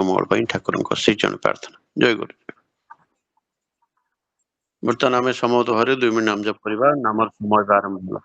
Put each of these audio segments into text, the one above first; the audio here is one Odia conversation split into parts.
मंगल ठाकुर श्री चरण प्रार्थना। जय गुरु। बर्तमान आम समूह हरे 2 मिनट नाम जप करवा। नाम समय आरंभ होला।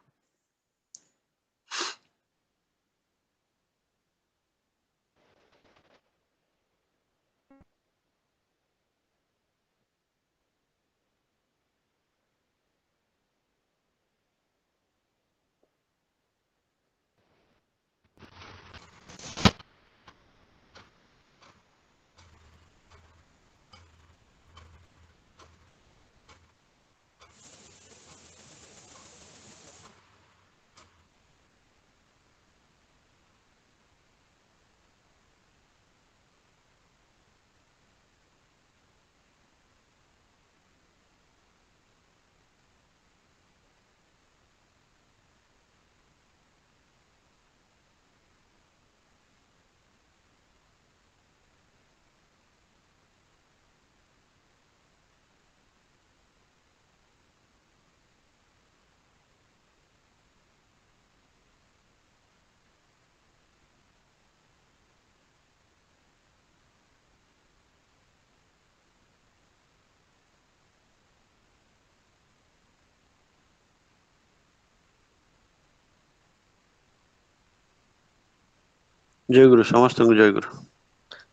जय गुरु। समस्त जय गुरु।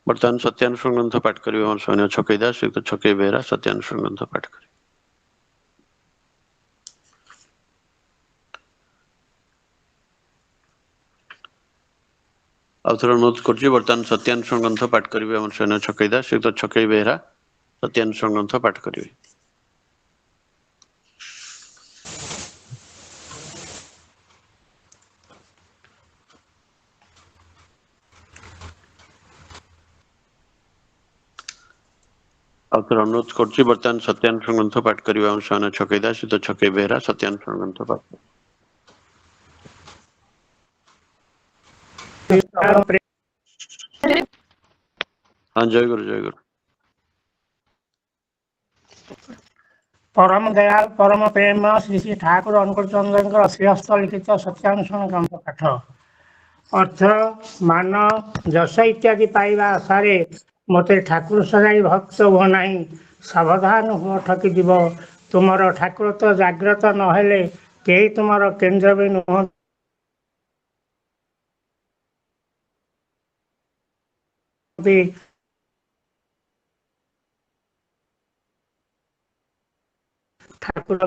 बर्तमान सत्यानुष्ठान ग्रंथ पाठ करेंगे छकई दास श्रीयुक्त छकई बेहरा सत्यानुष्ठान ग्रंथ पाठ कर। आउथर अनुरोध कर बर्तमान सत्यानुष्ठान ग्रंथ पाठ करेंगे छकई दास श्रीयुक्त छकई बेहरा सत्यानुष्ठान ग्रंथ पाठ करेंगे। आउथर अनुरोध कर बर्तमान सत्यानुष्ठान ग्रंथ पाठ करेंगे छकई दास श्रीयुक्त छकई बेहरा सत्यानुष्ठान ग्रंथ पाठ। हाँ जय गुरु जय गुरु। परम दयाल परम प्रेम श्री श्री ठाकुर अनुकूल चंद्र श्रीहस्त लिखित सत्यानुष्ठान ग्रंथ पाठ अर्थ मान जश इत्यादि पाइबा आशारे मते ठाकुर सजाई भक्त हो नहीं सावधान हुआ ठकी जीव तुमर ठाकुर तो जाग्रत नहेले कई तुमर केन्द्र भी नुह ठाकुर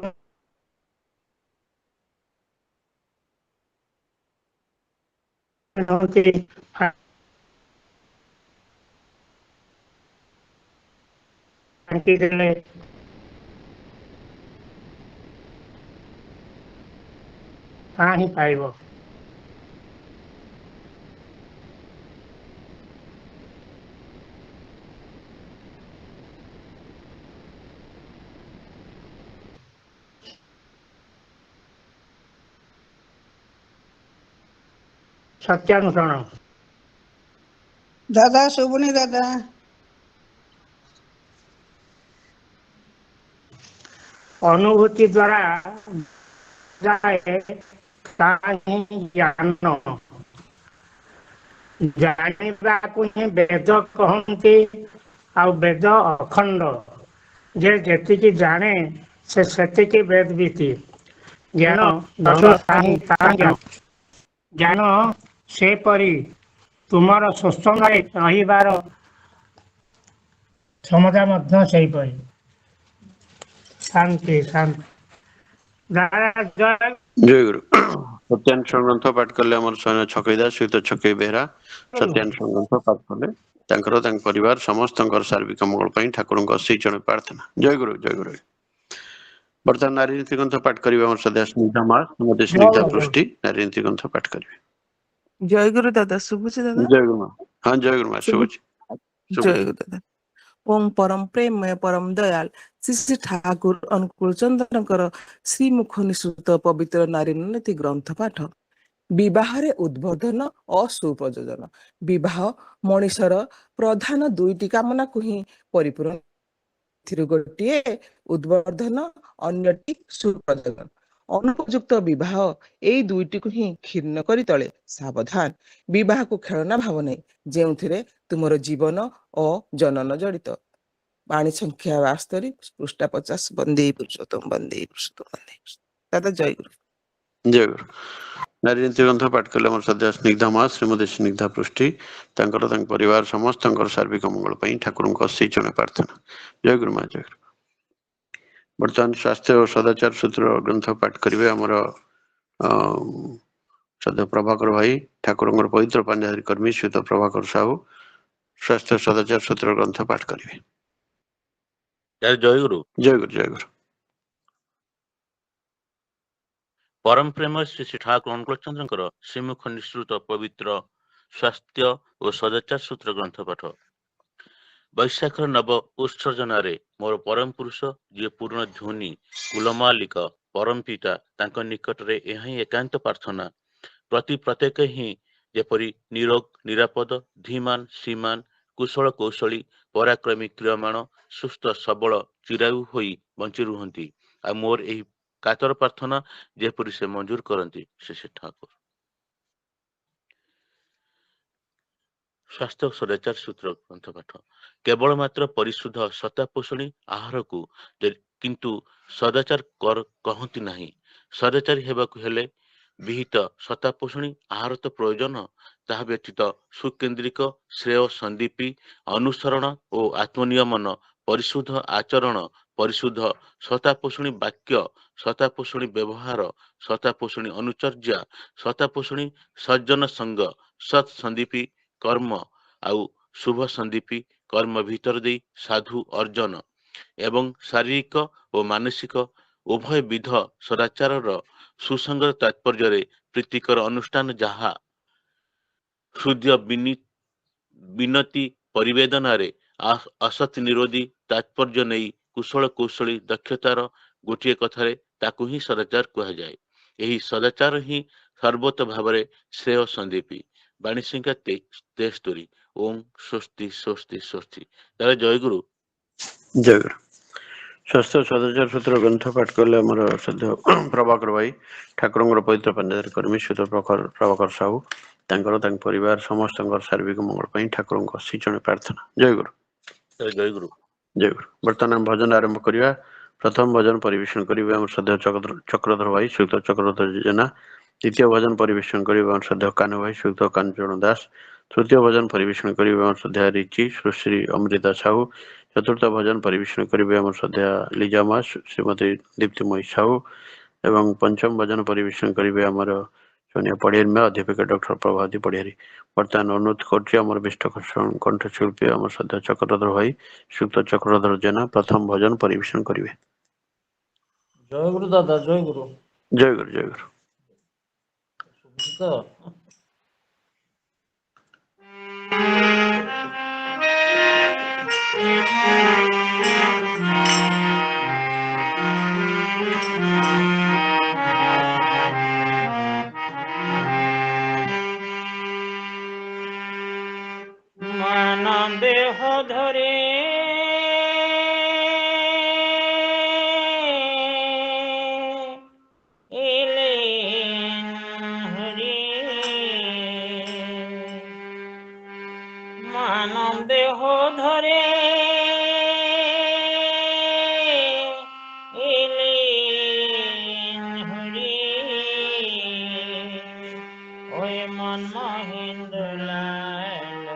ही पाइब। सत्यानुष्ठान दादा शुभुनी दादा अनुभूति द्वारा जाए ज्ञान जानिबाकु ही वेद कहते आ वेद अखंड जे जेतिकी जाने से सेतिकी वेद बीती ज्ञान ज्ञान से परी तुमर सुस्तम रहिबार क्षमता मध्य से परी शांति शांति। जय गुरु। सत्यानुष्ठान ग्रंथ पाठ कले छकई दास श्रीयुक्त छकई बेहरा सत्यानुष्ठान ग्रंथ पाठ कले परिवार समस्त सार्विक मंगल ठाकुर श्री चरण प्रार्थना। जय गुरु जय गुरु। बर्तमान नारी नीति ग्रंथ पाठ करेंगे सदा स्निग्धा पृष्टि नारी नीति ग्रंथ पाठ करेंगे। जय गुरु दादा शुभुची दादा। जय गुरु माँ। हाँ जय गुरु माँ शुभुची। जय गुरु दादा। ओम परम प्रेममय परम दयाल श्री श्री ठाकुर अनुकूल चंद्रकर श्रीमुख निश्रुत पवित्र नारी नीति ग्रंथ पाठ विवाह उद्बोधन और सुप्रयोजन। विवाह मनीषर प्रधान दुईटी कामना को ही परिपूर्ण गोटे उद्बोधन अन्यटी सुप्रयोजन। ଅନୁପଯୁକ୍ତ ବିବାହ ଏଇ ଦୁଇଟିକୁ ହିଁ କ୍ଷୁର୍ଣ୍ଣ କରି ତଳେ। ସାବଧାନ, ବିବାହକୁ ଖେଳନା ଭାବ ନାହିଁ, ଯେଉଁଥିରେ ତୁମର ଜୀବନ ଓ ଜନନ ଜଡ଼ିତ। ବାଣୀ ସଂଖ୍ୟା 72, ପୃଷ୍ଠା 50। ବନ୍ଦେ ପୁରୁଷୋତ୍ତମ, ବନ୍ଦେ ପୁରୁଷୋତ୍ତମ, ବନ୍ଦେ ପୁରୁଷୋତ୍ତମ। ଦାଦା ଜୟଗୁରୁ। ଜୟଗୁରୁ। ନାରୀ ନୀତି ଗ୍ରନ୍ଥ ପାଠ କଲେ ଆମର ଶ୍ରଦ୍ଧା ସ୍ନିଗ୍ଧା ମା ଶ୍ରୀମତୀ ସ୍ନିଗ୍ଧା ପୃଷ୍ଟି, ତାଙ୍କର ତାଙ୍କ ପରିବାର ସମସ୍ତଙ୍କର ସାର୍ବିକ ମଙ୍ଗଳ ପାଇଁ ଠାକୁରଙ୍କ ଅଶେଷ ପ୍ରାର୍ଥନା। ଜୟଗୁରୁ ମା, ଜୟଗୁରୁ। ବର୍ତ୍ତମାନ ସ୍ୱାସ୍ଥ୍ୟ ଓ ସଦାଚାର ସୂତ୍ର ଗ୍ରନ୍ଥ ପାଠ କରିବେ ଆମର ଶ୍ରଦ୍ଧା ପ୍ରଭାକର ଭାଇ, ଠାକୁରଙ୍କର ପବିତ୍ର ପାଞ୍ଜାଧାରୀ କର୍ମୀ ଶ୍ରୀଯୁକ୍ତ ପ୍ରଭାକର ସାହୁ ସ୍ୱାସ୍ଥ୍ୟ ସଦାଚାର ସୂତ୍ର ଗ୍ରନ୍ଥ ପାଠ କରିବେ। ଜୟଗୁରୁ। ଜୟଗୁରୁ, ଜୟଗୁରୁ। ପରମ ପ୍ରେମ ଶ୍ରୀ ଶ୍ରୀ ଠାକୁର ଅନୁକୂଳ ଚନ୍ଦ୍ରଙ୍କର ଶ୍ରୀମୁଖ ନିଃସୃତ ପବିତ୍ର ସ୍ୱାସ୍ଥ୍ୟ ଓ ସଦାଚାର ସୂତ୍ର ଗ୍ରନ୍ଥ ପାଠ। ବୈଶାଖର ନବ ଉତ୍ସର୍ଜନାରେ ମୋର ପରମ ପୁରୁଷ ଯିଏ ପୂର୍ଣ୍ଣ ଧ୍ୱନି କୁଲମାଲିକ ପରମ ପିତା, ତାଙ୍କ ନିକଟରେ ଏହା ହିଁ ଏକାନ୍ତ ପ୍ରାର୍ଥନା, ପ୍ରତି ପ୍ରତ୍ୟେକ ହିଁ ଯେପରି ନିରୋଗ ନିରାପଦ ଧୀମାନ ଶ୍ରୀମାନ କୁଶଳ କୌଶଳୀ ପରାକ୍ରମୀ କ୍ରିୟମାଣ ସୁସ୍ଥ ସବଳ ଚିରାୟୁ ହୋଇ ବଞ୍ଚି ରୁହନ୍ତି। ଆଉ ମୋର ଏହି କାତର ପ୍ରାର୍ଥନା ଯେପରି ସେ ମଞ୍ଜୁର କରନ୍ତି ଶ୍ରୀ ଶ୍ରୀ ଠାକୁର। ସ୍ୱାସ୍ଥ୍ୟ ସଦାଚାର ସୂତ୍ର ଗ୍ରନ୍ଥ ପାଠ। କେବଳ ମାତ୍ର ପରିଶୁଦ୍ଧ ସତା ପୋଷଣୀ ଆହାରକୁ କିନ୍ତୁ ସଦାଚାର କହନ୍ତି ନାହିଁ। ସଦାଚାରୀ ହେବାକୁ ହେଲେ ବିହିତ ସତା ପୋଷଣୀ ଆହାର ତ ପ୍ରয়োଜନ, ତାହା ବ୍ୟତୀତ ସୁକେନ୍ଦ୍ରିକ ଶ୍ରେୟ ସନ୍ଦୀପୀ ଅନୁସରଣ ଓ ଆତ୍ମନିୟମନ, ପରିଶୁଦ୍ଧ ଆଚରଣ, ପରିଶୁଦ୍ଧ ସତାପୋଷଣୀ ବାକ୍ୟ, ସତାପୋଷଣୀ ବ୍ୟବହାର, ସତାପୋଷଣୀ ଅନୁଚର୍ଯ୍ୟା, ସତାପୋଷଣୀ ସଜ୍ଜନ ସଙ୍ଗ, ସତ୍ ସନ୍ଦୀପୀ କର୍ମ ଆଉ ଶୁଭ ସନ୍ଦୀପୀ କର୍ମ ଭିତର ଦେଇ ସାଧୁ ଅର୍ଜନ ଏବଂ ଶାରୀରିକ ଓ ମାନସିକ ଉଭୟ ବିଧ ସଦାଚାରର ସୁସଙ୍ଗତ ତାତ୍ପର୍ଯ୍ୟରେ ପ୍ରୀତିକର ଅନୁଷ୍ଠାନ, ଯାହା ହୃଦୟ ବିନତି ପରିବେଦନାରେ ଅସତ୍ ନିରୋଧୀ ତାତ୍ପର୍ଯ୍ୟ ନେଇ କୁଶଳ କୌଶଳୀ ଦକ୍ଷତାର ଗୋଟିଏ କଥାରେ ତାକୁ ହିଁ ସଦାଚାର କୁହାଯାଏ। ଏହି ସଦାଚାର ହିଁ ସର୍ବତ ଭାବରେ ଶ୍ରେୟ ସନ୍ଦୀପୀ। ବାଣୀ ସଂଖ୍ୟା 73। ଓಂ ସ୍ୱସ୍ତି ସ୍ୱସ୍ତି ସ୍ୱସ୍ତି। ତାହେଲେ ଜୟଗୁରୁ। ଜୟଗୁରୁ। ସ୍ୱାସ୍ଥ୍ୟ ସଦାଚାର ସୂତ୍ର ଗ୍ରନ୍ଥ ପାଠ କଲେ ଆମର ଶ୍ରଦ୍ଧା ପ୍ରଭାକର ଭାଇ, ଠାକୁରଙ୍କର ପବିତ୍ର ପାଞ୍ଜାଧାରୀ କର୍ମୀ ଶ୍ରୀଯୁକ୍ତ ପ୍ରଭାକର ସାହୁ, ତାଙ୍କର ତାଙ୍କ ପରିବାର ସମସ୍ତଙ୍କର ସାର୍ବିକ ମଙ୍ଗଳ ପାଇଁ ଠାକୁରଙ୍କ ଅଶେଷ ପ୍ରାର୍ଥନା। ଜୟଗୁରୁ। ଜୟଗୁରୁ। ଜୟଗୁରୁ। ବର୍ତ୍ତମାନ ଆମେ ଭଜନ ଆରମ୍ଭ କରିବା। ପ୍ରଥମ ଭଜନ ପରିବେଷଣ କରିବେ ଆମର ଶ୍ରଦ୍ଧା ଚକ୍ରଧର ଭାଇ ଶ୍ରୀଯୁକ୍ତ ଚକ୍ରଧର ଜେନା। ଦ୍ୱିତୀୟ ଭଜନ ପରିବେଷଣ କରିବେ ଆମର ଶ୍ରଦ୍ଧା କାହ୍ନୁ ଭାଇ ଶ୍ରୀଯୁକ୍ତ କାଞ୍ଚନ ଦାସ। ତୃତୀୟ ଭଜନ ପରିବେଷଣ କରିବେ ଆମର ଶ୍ରଦ୍ଧା ରିଚି ସୁଶ୍ରୀ ଅମୃତା ସାହୁ। ଚତୁର୍ଥ ଭଜନ ପରିବେଷଣ କରିବେ ଆମର ଶ୍ରଦ୍ଧା ଲିଜା ମା ଶ୍ରୀମତୀ ଦୀପ୍ତିମୟୀ ସାହୁ। ଏବଂ ପଞ୍ଚମ ଭଜନ ପରିବେଷଣ କରିବେ ଆମର सोनिया पढ़ियारी में अध्यापिका डॉक्टर प्रभावती पढ़ियारी। बर्तमान अनुरोध कर विष्ट कंठशिल्पी आम श्रद्धा चक्रधर भाई श्रीयुक्त चक्रधर जेना प्रथम भजन परिवेशन करेंगे। जय गुरु दादा, जय गुरु। जय गुरु, जय गुरु। मन देह धरे मानव देह धरे ओए मन महेंद्र लाल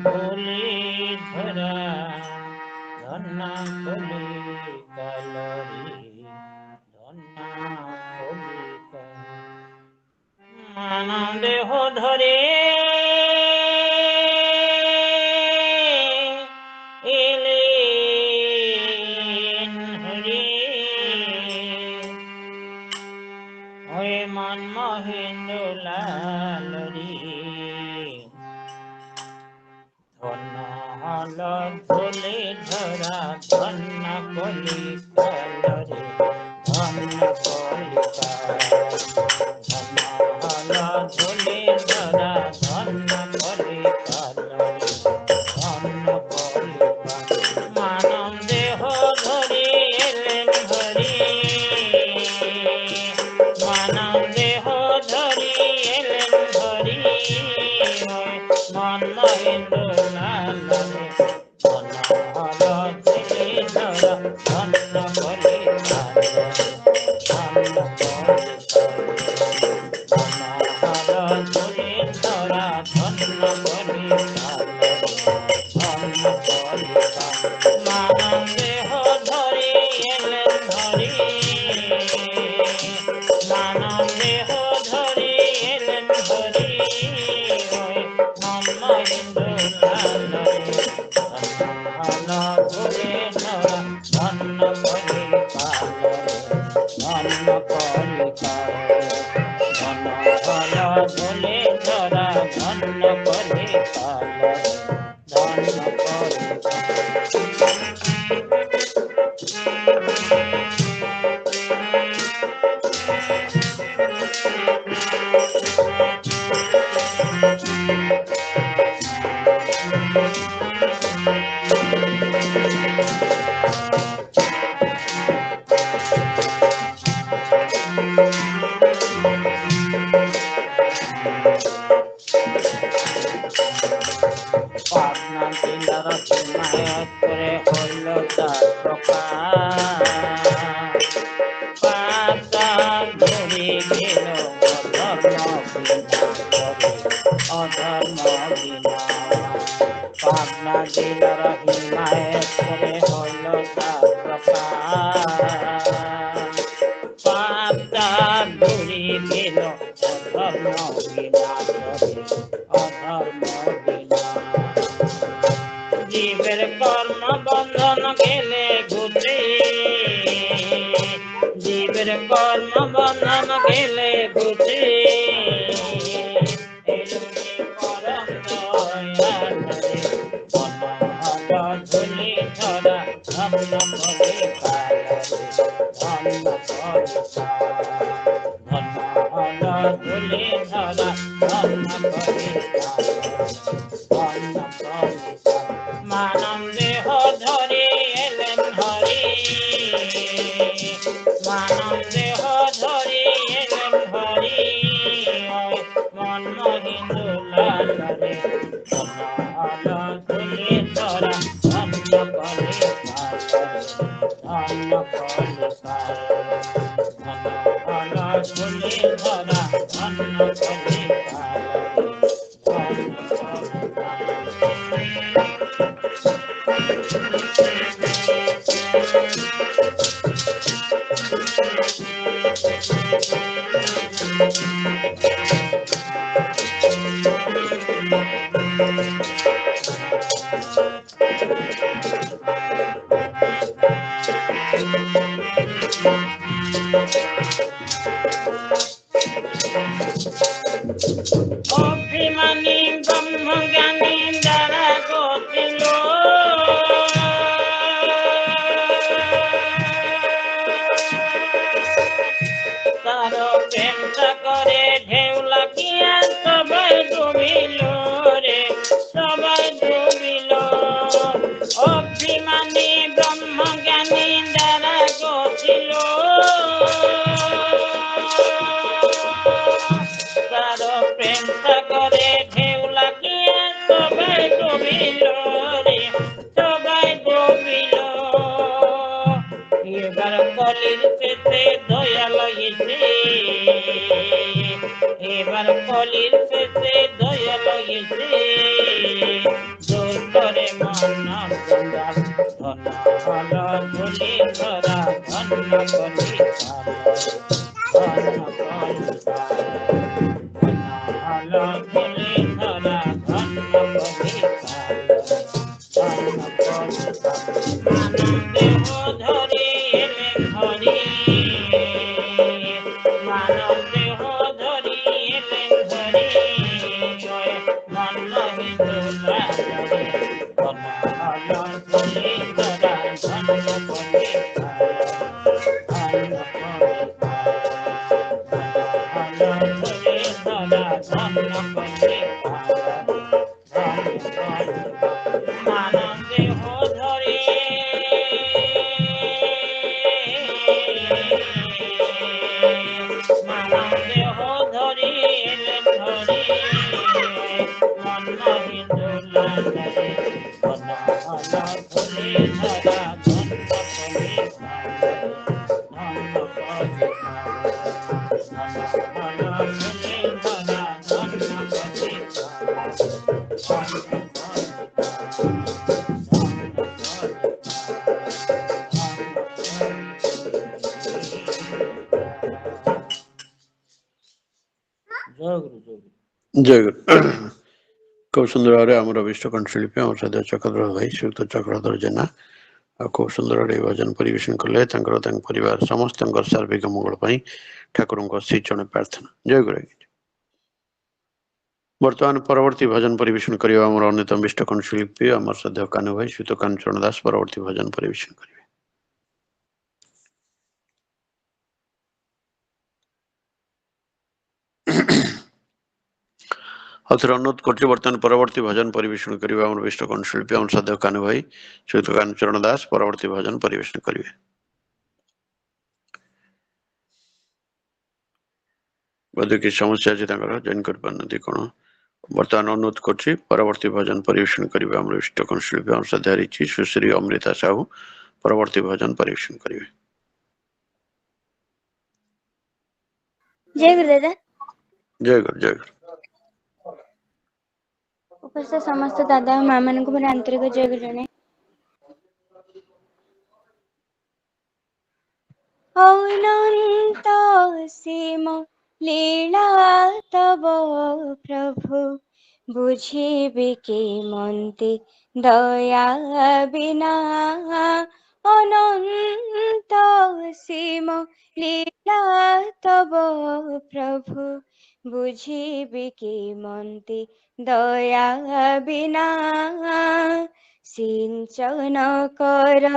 धोली धरा धन्ना खोली कलरी धन्ना खोली मानव देह धरे ओए मन महेंद्र लाल रे धन धोले धरा धन कली कलरे धन कलिका धन धोले धरा धन कली कलरे धन कलिका मानव दे ধুলি ধরা ধন্য কলিকা ধন্য কলিকা মানব দেহ ধরি এলেন হরি মানব দেহ ধরি এলেন হরি ধন্য হিন্দু ধন্য ধুলি ধরা ধন্য কলিকা ধন্য কলিকা ধন ধন ধুলি ধরা ধন্য কলিকা ধন্য কলিকা পাবনা জেলার হিমায়তপুরে হইল তার প্রকাশ পাতা ধরে গেল অধর্ম বিনা পাবনা জেলার হিমায়তপুরে হইল তার প্রকাশ পাতা ধরে গেল অধর্ম বিনা অধর্ম বিনা জীবের কর্ম বন্ধন গেলে ঘুরে জীবের কর্ম বন্ধন গেলে ঘুরে ধুলি ধরা ধন্য কলিকা ধন্য কলিকা ধন্য ধুলি ধরা ধন্য কলিকা ধন্য কলিকা মানব দেহ ধরি এলেন হরি মানব দেহ ধরি এলেন হরি মন হিন্দু লালরে ধুলি ধরা ধন্য কলিকা ধন্য কলিকা ধুলি ধরা ধন্য কলিকা ধন্য অভিমানী ব্রহ্মজ্ঞানী দ্বারা গতিল তার প্রেমটা করে ঢেউ লাগিয়া সবাই ডুবিল রে সবাই ডুবিল অভিমানী ব্রহ্মজ্ঞানী দ্বারা গতিল তার প্রেমটা করে ঢেউ লাগিয়া সবাই ডুবিল রে সবাই ডুবিল এবার কলির পেটে দয়া লাগিছে এবার কলির পেটে দয়া লাগিছে জোর করে মানব গঙ্গার ধন হল ধুলি ধরা ধন্য কলিকা ধন্য কলিকা ধন হল ধুলি ধরা ধন্য কলিকা ধন্য কলিকা মানব দেহ ধরি এলেন হরি মানব দেহ ধরি এলেন হরি ধন্য হিন্দু লালরে ধন্য হল ধুলি ধরা ধন্য কলিকা ধন্য কলিকা ধন্য হল ধুলি ধরা ধন্য কলিকা ধন্য কলিকা মানব দেহ ধরি মানব দেহ ধরি এলেন হরি মন হিন্দু লালরে ধন্য হল ধুলি ধরা ধন্য কলিকা ধন্য কলিকা ধন্য হল ধুলি ধরা ধন্য ଜୟ ଗୁରୁ। ଖୁବ ସୁନ୍ଦର ଭାବରେ ଆମର ବିଷ୍ଟ କଣ୍ଠଶିଳ୍ପୀ ଆମର ସଦୟ ଚକ୍ରଧର ଭାଇ ଶ୍ରୀଯୁକ୍ତ ଚକ୍ରଧର ଜେନା ଆଉ ଖୁବ ସୁନ୍ଦର ଭାବରେ ଏହି ଭଜନ ପରିବେଷଣ କଲେ। ତାଙ୍କର ତାଙ୍କ ପରିବାର ସମସ୍ତଙ୍କର ସାର୍ବିକ ମଙ୍ଗଳ ପାଇଁ ଠାକୁରଙ୍କ ସେଇ ଜଣେ ପ୍ରାର୍ଥନା। ଜୟ ଗୁରୁ। ବର୍ତ୍ତମାନ ପରବର୍ତ୍ତୀ ଭଜନ ପରିବେଷଣ କରିବା ଆମର ଅନ୍ୟତମ ବିଷ୍ଟ କଣ୍ଠଶିଳ୍ପୀ ଆମର ସଦୟ କାହ୍ନୁ ଭାଇ ଶ୍ରୀଯୁକ୍ତ କାହ୍ନୁଚରଣ ଦାସ ପରବର୍ତ୍ତୀ ଭଜନ ପରିବେଷଣ କରିବେ। ଆଉଥରେ ଅନୁରୋଧ କରୁଛି ବର୍ତ୍ତମାନ ପରବର୍ତ୍ତୀ ଭଜନ ପରିବେଷଣ କରିବା ଆମର ବିଷ୍ଟ କଣ୍ଠଶିଳ୍ପୀ ଆମର ସଦୟ କାହ୍ନୁ ଭାଇ ଶ୍ରୀଯୁକ୍ତ କାହ୍ନୁଚରଣ ଦାସ ପରବର୍ତ୍ତୀ ଭଜନ ପରିବେଷଣ କରିବେ। ବୋଧେ କିଛି ସମସ୍ୟା ଅଛି ତାଙ୍କର ଜଏନ୍ କରିପାରୁନାହାନ୍ତି କଣ। ବର୍ତ୍ତମାନ ଅନୁରୋଧ କରୁଛି ପରବର୍ତ୍ତୀ ଭଜନ ପରିବେଷଣ କରିବା ଆମର ବିଷ୍ଟ କଣ୍ଠଶିଳ୍ପୀ ଆମର ସଦୟ ରିଚି ସୁଶ୍ରୀ ଅମୃତା ସାହୁ ପରବର୍ତ୍ତୀ ଭଜନ ପରିବେଷଣ କରିବେ। ଜୟ ଗୁରୁ ଦାଦା। ଜୟ ଗୁରୁ ଜୟ ଗୁରୁ। ଉପସ୍ଥିତ ସମସ୍ତ ଦାଦା ଓ ମା ମାନଙ୍କୁ ମୋର ଆନ୍ତରିକ ଜୟ ଗୁରୁ ଜଣାଏ। ଅନନ୍ତ ସୀମ ଲୀଳା ତବ ପ୍ରଭୁ ବୁଝିବି କେମନ୍ତି ଦୟା ବିନା। ଅନନ୍ତ ସୀମ ଲୀଳା ତବ ପ୍ରଭୁ ବୁଝିବି କେମନ୍ତି ଦୟା ବିନା। ସିଞ୍ଚନ କର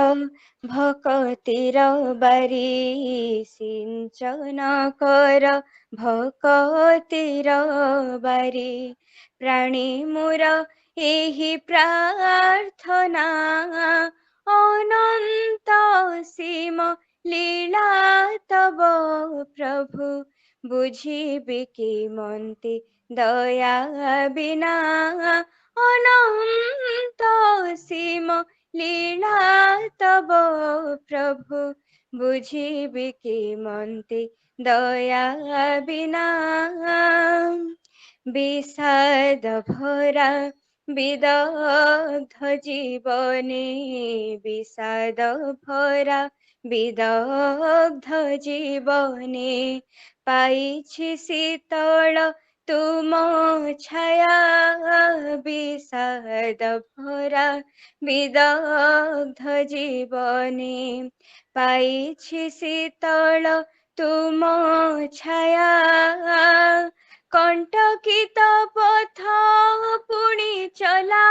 ଭକତିର ବାରି ସିଞ୍ଚନ କର ଭକତିର ବାରି ପ୍ରାଣୀ ମୋର ଏହି ପ୍ରାର୍ଥନା। ଅନନ୍ତ ସୀମ ଲୀଳା ତବ ପ୍ରଭୁ ବୁଝିବି କେମନ୍ତି ଦୟା ବିନା। ଅନନ୍ତ ସୀମ ଲୀଳା ତବ ପ୍ରଭୁ ବୁଝିବି କେମନ୍ତି ଦୟା ବିନା। বিষাদ ভরা বিদগ্ধ জীবনে বিষাদ ভরা বিদগ্ধ জীবনে পাইছি শীতল তুম ছায়া। বিষাদ ভরা বিদগ্ধ জীবনে পাইছি শীতল তুম ছায়া। কণ্টকিত পথ পুଣି চলা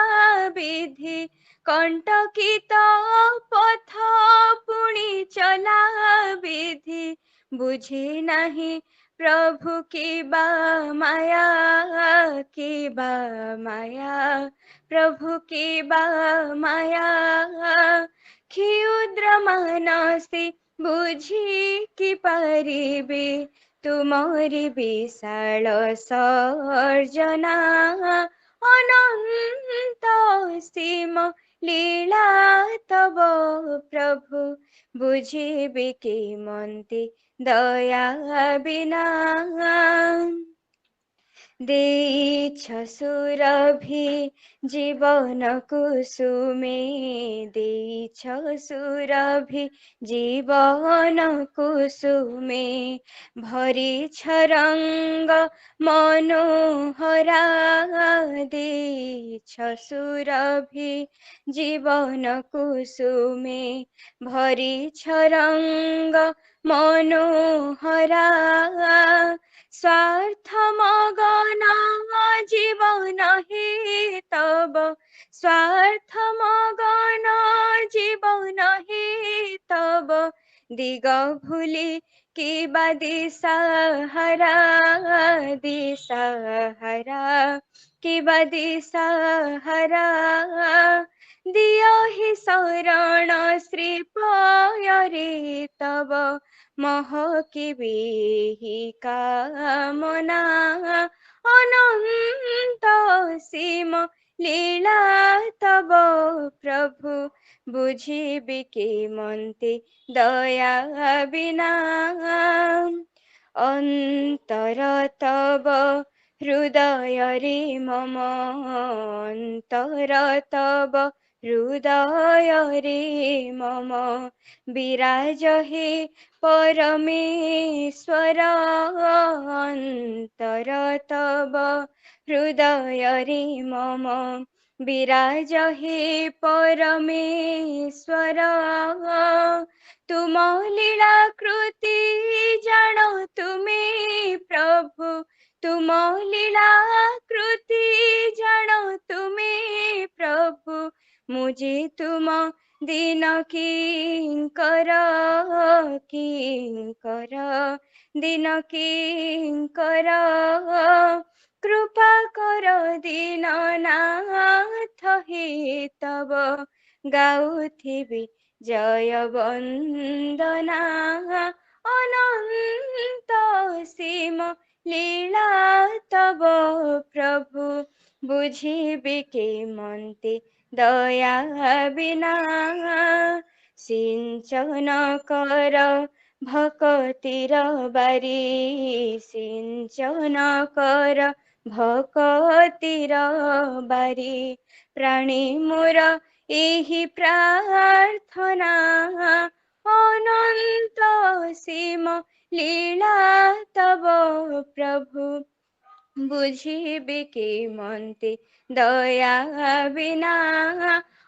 বিধি কণ্টকিত পথ পুଣି চলা বিধি বুঝি নাহি প্রভু কিবা মায়া। কিবা মায়া প্রভু কিবা মায়া। ক্ষুদ্র মানসী বুঝি কি পারিবি তুমরি বিশাল সর্জনা। অনন্ত সীম লীলা তব প্রভু বুঝিবি কেমନ୍ତି দয়া বিনা। ଦେଇଛ ସୁରଭି ଜୀବନ କୁସୁମେ ଦେଇଛ ସୁରଭି ଜୀବନ କୁସୁମେ ଭରିଛ ରଙ୍ଗ ମନୋହରା। ଦେଇଛ ସୁରଭି ଜୀବନ କୁସୁମେ ଭରିଛ ରଙ୍ଗ মনোহরা। স্বার্থ মগন জীবন হে তব স্বার্থ মগন জীবন হে তব দিগ ভুলি কিবা দিশাহারা। দিশাহারা কিবা দিশাহারা। দিয় হি শরণ শ্রী পয়রে তব মহকিবে হি কামনা। অনন্ত সীম লীলা তব প্রভু বুঝিবি কেমନ୍ତି দয়া বিনা। অন্তর তব हृदय रे मम अन्तर तव हृदय रे मम विराज हे परमेश्वर अन्तर तव हृदय रे मम विराज हे परमेश्वर तुम लीला कृति जानो तुमे प्रभु तुम लीला कृति जानो तुमे प्रभु मुझे तुम दिन किंकर किंकर दिन किंकर कृपा कर दीननाथ हे तव गाउथिबि जय वन्दना अनन्त सीम लीला तव प्रभु बुझिबि केमन्ते दया बिना सिंचन कर भकतिर बारी सिंचन कर भकतिर बारी प्राणी मोर एहि प्रार्थना अनंत सीम लीला तव प्रभु बुझिबि केमन्ते दया बिना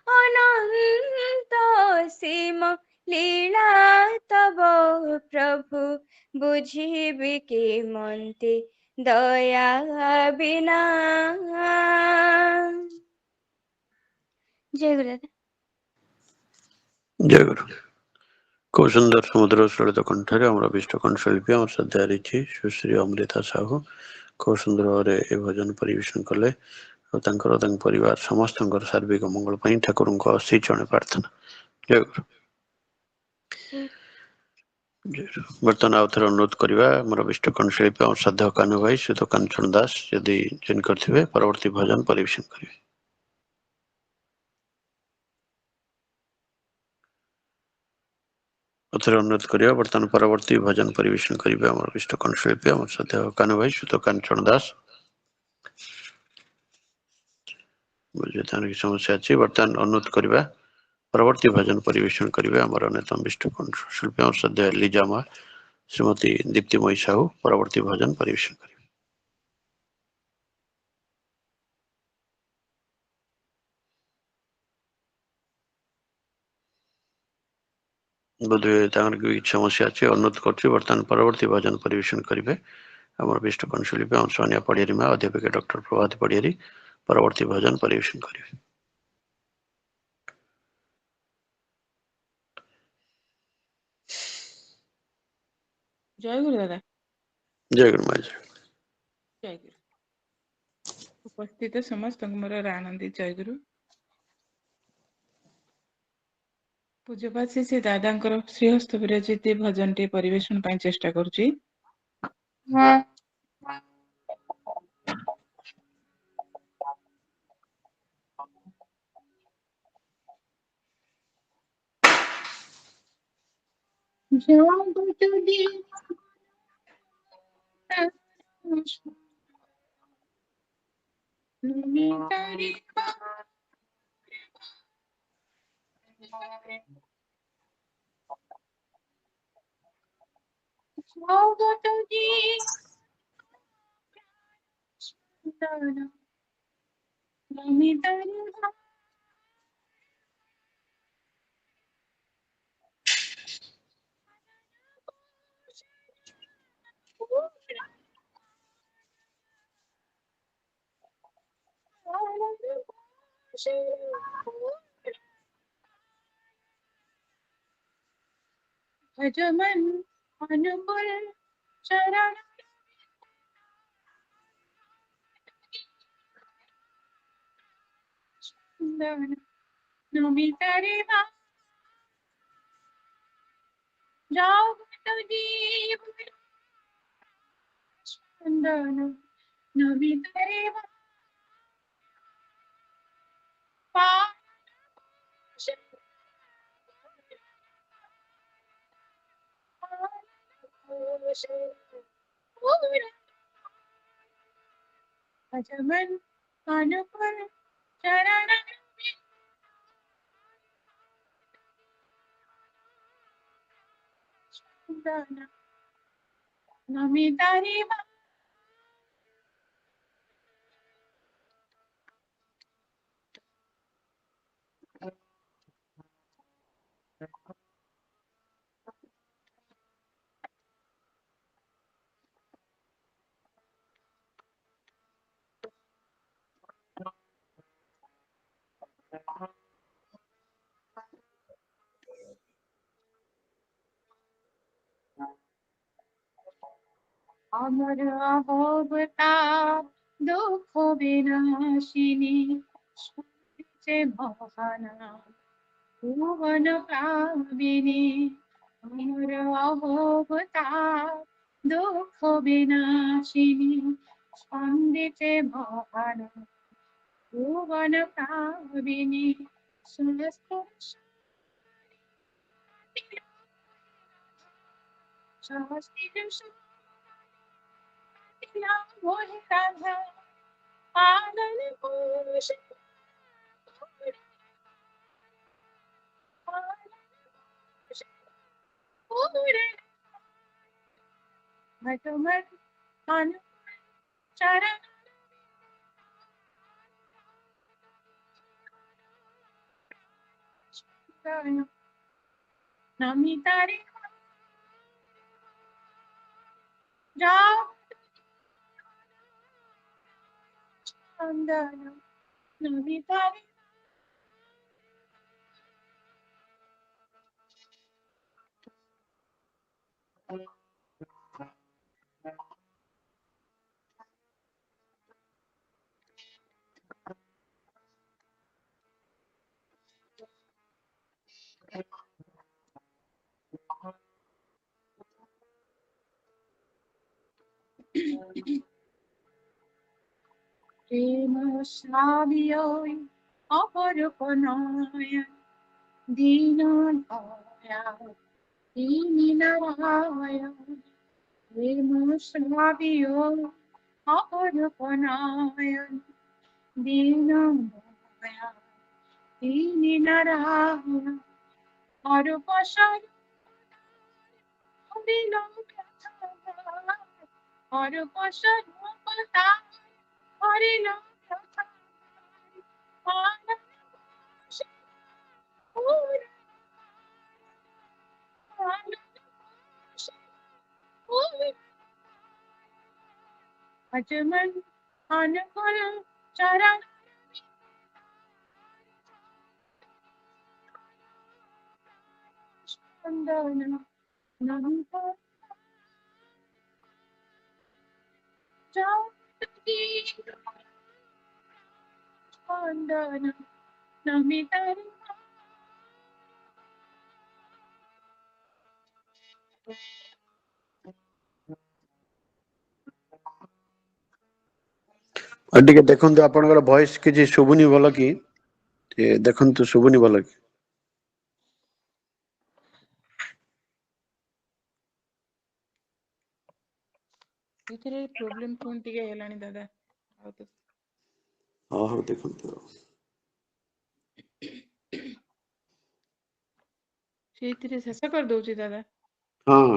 अनंत सीम लीला तव प्रभु बुझिबि केमन्ते दया बिना जय गुरुदेव। ଜୟ ଗୁରୁ। ଖୁବ ସୁନ୍ଦର ସମୁଦ୍ର ସୁରଳିତ କଣ୍ଠରେ ଆମର ବିଷ୍ଟ କଣ୍ଠଶିଳ୍ପୀ ଆମର ଶ୍ରଦ୍ଧା ରହିଛି ସୁଶ୍ରୀ ଅମୃତା ସାହୁ ଖୁବ ସୁନ୍ଦର ଭାବରେ ଏ ଭଜନ ପରିବେଷଣ କଲେ ଆଉ ତାଙ୍କର ତାଙ୍କ ପରିବାର ସମସ୍ତଙ୍କର ସାର୍ବିକ ମଙ୍ଗଳ ପାଇଁ ଠାକୁରଙ୍କ ଅଶୀ ଚରଣ ପ୍ରାର୍ଥନା। ଜୟ ଗୁରୁ। ବର୍ତ୍ତମାନ ଆଉ ଥରେ ଅନୁରୋଧ କରିବା ଆମର ବିଷ୍ଟ କଣ୍ଠଶିଳ୍ପୀ ଆମର ଶ୍ରଦ୍ଧା କାହ୍ନୁ ଭାଇ ସୁଧ କାଞ୍ଚନ ଦାସ ଯଦି ଜଏନ୍ କରିଥିବେ ପରବର୍ତ୍ତୀ ଭଜନ ପରିବେଷଣ କରିବେ। author ଅନୁରୋଧ କରିବା ବର୍ତ୍ତମାନ ପରବର୍ତ୍ତୀ ଭଜନ ପରିବେଷଣ କରିବେ ଆମର ବିଷ୍ଟ କଣ୍ଠଶିଳ୍ପୀ ଆମର ସତ୍ୟ କାହ୍ନୁ ଭାଇ ସୁଧ କାଞ୍ଚନ ଦାସ। ବୁଝିଥାନ କିଛି ସମସ୍ୟା ଅଛି ବର୍ତ୍ତମାନ ଅନୁରୋଧ କରିବା ପରବର୍ତ୍ତୀ ଭଜନ ପରିବେଷଣ କରିବେ ଆମର ଅନ୍ୟତମ ବିଷ୍ଟ କଣ୍ଠଶିଳ୍ପୀ ଆମର ସତ୍ୟ ଲିଜା ମା ଶ୍ରୀମତୀ ଦୀପ୍ତିମୟୀ ସାହୁ ପରବର୍ତ୍ତୀ ଭଜନ ପରିବେଷଣ କରିବେ। ବୋଧହୁଏ ତାଙ୍କର କିଛି ସମସ୍ୟା ଅଛି ଅନୁରୋଧ କରୁଛି ବର୍ତ୍ତମାନ ପରବର୍ତ୍ତୀ ଭଜନ ପରିବେଷଣ କରିବେ ଆମର ବିଷ୍ଟ କଣ୍ଠଶିଳ୍ପୀ ଆମର ସୋନିଆ ପଡ଼ିଆରୀ ମା ଅଧ୍ୟାପିକା ଡକ୍ଟର ପ୍ରଭାତ ପଡ଼ିଆରୀ ପରବର୍ତ୍ତୀ ଭଜନ ପରିବେଷଣ କରିବେ। ଜୟ ଗୁରୁ ଦାଦା। ଜୟ ଗୁରୁ ମା ଜୟ। ଜୟ ଗୁରୁ। ଉପସ୍ଥିତ ସମସ୍ତଙ୍କୁ ମୋର ଆନନ୍ଦିତ ଜୟ ଗୁରୁ। ପୂଜ୍ୟପାତ ଶ୍ରୀ ଦାଦାଙ୍କର ଶ୍ରୀହସ୍ତ ବିରଚିତ ଭଜନଟି ପରିବେଷଣ ପାଇଁ ଚେଷ୍ଟା କରୁଛି। भजमन अनुकुल चरण नमित रे जाओ तो जीव नमित रे भजमन अनुकुल चरण वंदना नमितानि अमर अहोबता दुख विनाशिनी से मोहना भुवन कामिनी अमर अहोबता दुख विनाशिनी स्पंदिते मोहना भुवन कामिनी सहस्तिर मोहि राधा आनन पुरुष भटमन अनु चरण नमितारि जाओ वंदना नमितारि प्रेम साबियोई अपरपनाय दीन दया दीन नारायण प्रेम साबियोई अपरपनाय दीन दया दीन नारायण और पशर हरिलो कथा और पशर पता हरिलो कथा आनंद पूर्ण आनंद पूर्ण अजमन अनुकूल चरण वंदना नमिता जाति वंदना नमितारि ଆଉ ଟିକେ ଦେଖନ୍ତୁ ଆପଣଙ୍କର ଭଏସ କିଛି ଶୁଭୁନି ଭଲ କି ଟିକେ ଦେଖନ୍ତୁ ଶୁଭୁନି ଭଲ କି ଏଥିରେ ପ୍ରୋବ୍ଲେମ କଣ ଟିକେ ହେଲାଣି ଦାଦା ଆଉ ତ ହଉ ଦେଖନ୍ତୁ ସେଇଥିରେ ଶେଷ କରିଦଉଛି ଦାଦା ହଁ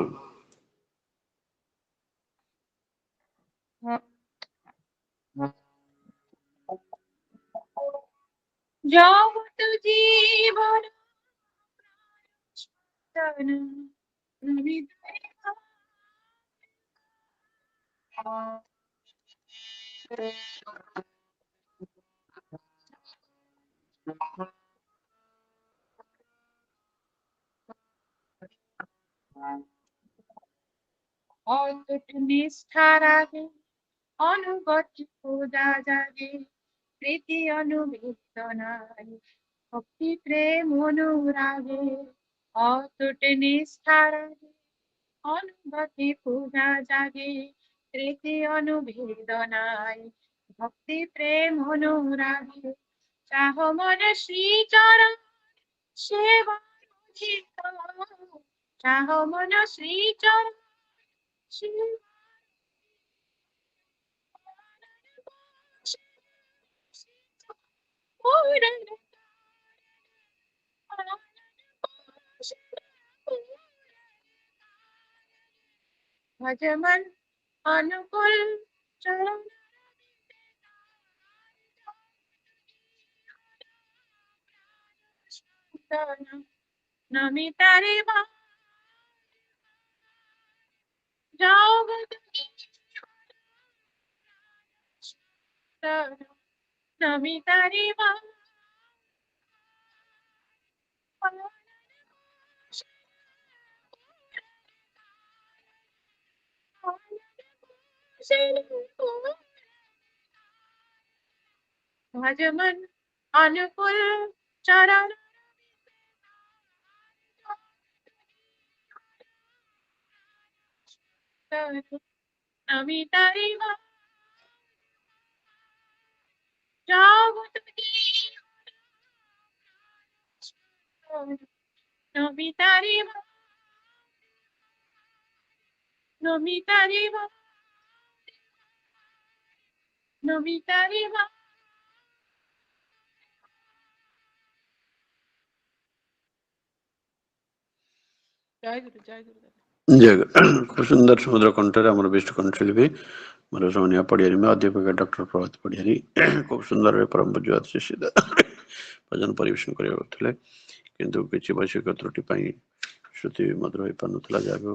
जगत जीवन অটুট নিষ্ঠা রাগে অনুগত পূজা জাগে প্রীতি অনুভূত নাই ভক্তি প্রেম অনুরাগে অটুট নিষ্ঠা রাগে অনুগতি পূজা জাগে প্রীতি অনুভেদ নাই ভক্তি প্রেম অনুরাগে চাহ মন শ্রীচরণ সেবা চাহ মন শ্রীচরণ भजमन अनुकूल चरण नमिता रे जाओ नमिता रे भजमन अनुकूल चरण नमिता रे जाओ नमिता रे नमिता रे नमिता रे जय गुरु जय गुरु जय गुरु। खूब सुंदर सुमधुर कंठରେ ଆମର ବିଷ୍ଟ କଣ୍ଠଶିଳ୍ପୀ ମୋର ରମଣୀୟ ପଡ଼ିଆରୀ में अध्यापक डॉक्टर प्रभात पढ़ियारी खूब सुंदर परम पूज्य श्री भजन परिवेशन करते किंतु किसी वैश्विक त्रुटि श्रुति मधुर हो पानुला जहाँ भी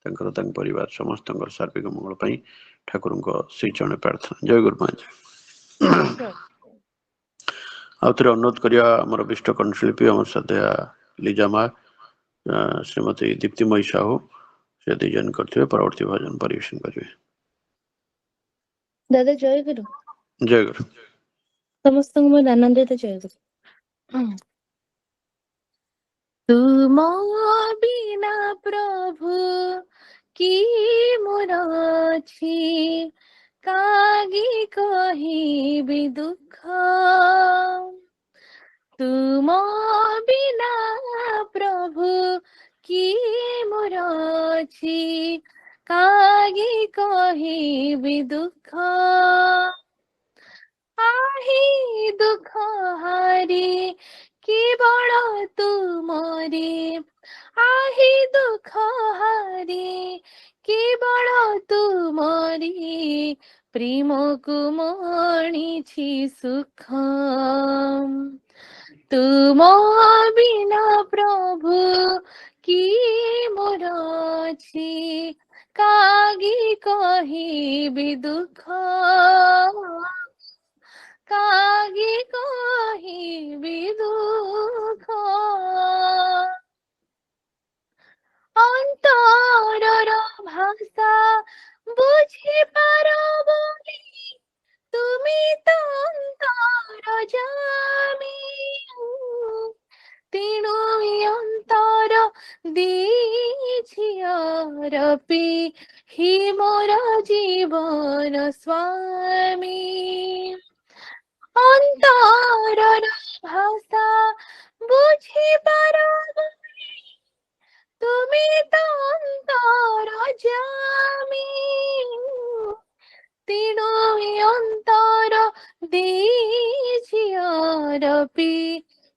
तांकर परिवार समस्त सार्विक मंगल ठाकुर श्री चरण प्रार्थना। जय गुरु महाराज। आउ थे अनुरोध करिया हमर विष्ट कंठशिल्पी अमर श्रद्धा लीजा माँ श्रीमती दीप्तिमयी साहू से डिजाइन करते परवर्ती भजन परिवेशन करेंगे। दादा जय गुरु। जय गुरु। समस्त आनंदित जय गुरु। तुम बिना प्रभु की मोर अछि कागी कहिबी दुख तुम बिना प्रभु की मोर अछि कागी कहिबी दुख आही दुख हारी की बड़ तुमरे आही दुख हारी की बड़ तुमरी प्रेम कुमणिछि सुख तुम बिना प्रभु की मोर अछि कागी कहिबी दुख कागी कहिबी दुख अंतरर भाषा बुझी पार बोली तुमी तो अंतर जामी तेणु अंतर दीझियरपी ही मोर जीवन स्वामी अंतरर भाषा बुझी पार तुमी तो अंतर जामी तेणु अंतर दीझियरपी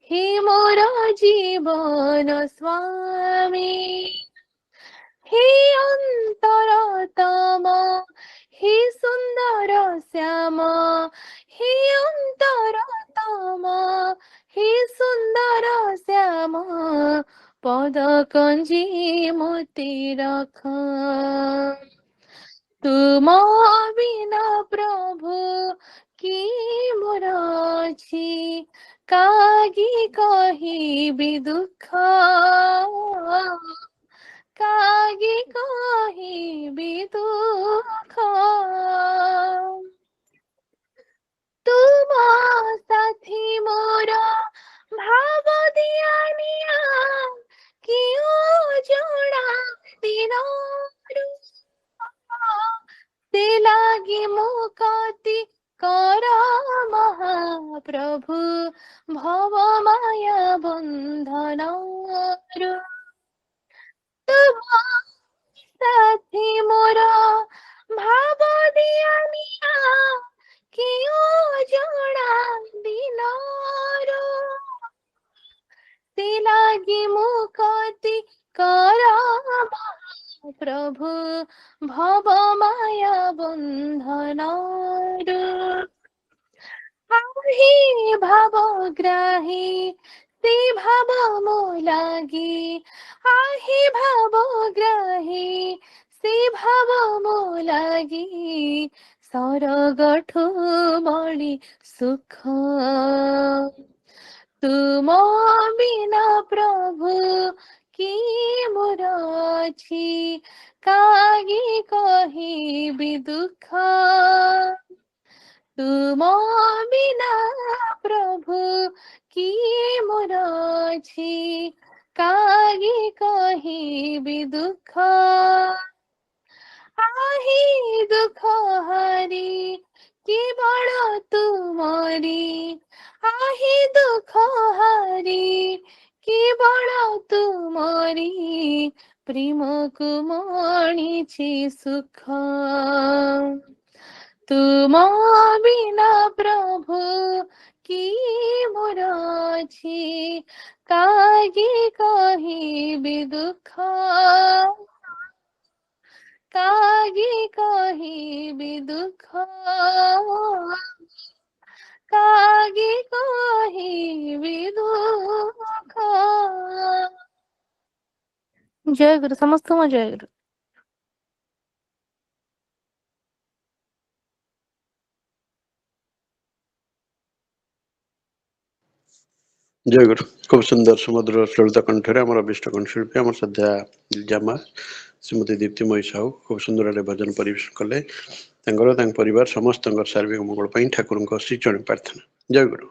हे मोर जीवन स्वामी हे अंतरतम हे सुंदर श्याम हे अंतरतम हे सुंदर श्याम पद कंजी मोती रख तुम बिना प्रभु की मोर अछि कागी कहिबी दुख कागी कहिबी दुख तुम साथी मोर भाव दियानिया क्यों जोड़ा दिनरू से लागी मुकति कर महाप्रभु भव माया बंधनरू तुम साथी मोर भाव दियानिया क्यों जोड़ा दिनरू लागी मुक्ति कराब प्रभु भव माया बंधनारू आही भावग्राही ते भाव मो लागी आही भावग्राही से भाव मो लागी सरगठु बढी सुख तुम बिना प्रभु की मोर अछि कागी कहिबी दुख तुम बिना प्रभु की मोर अछि कागी कहिबी दुख आही दुख हारी की बड़ तुमरी आही दुख हारी की बड़ तुमरी प्रेम को मणिछि सुख तुम बिना प्रभु की मोर अछि कागी कहिबी दुख कागी कहिबी दुख कागी कहिबी दुख जय गुरु समस्त जय गुरु जय गुरु खूब सुंदर सुमधुर श्रोता कंठरे आम अभिष्ट कंठशिल्पी आम सद्या जामा श्रीमती दीप्तिमयी साहू खूब सुंदर भजन परिवेशन कले परिवार समस्त सार्विक मंगल ठाकुर श्रीचरण प्रार्थना जय गुरु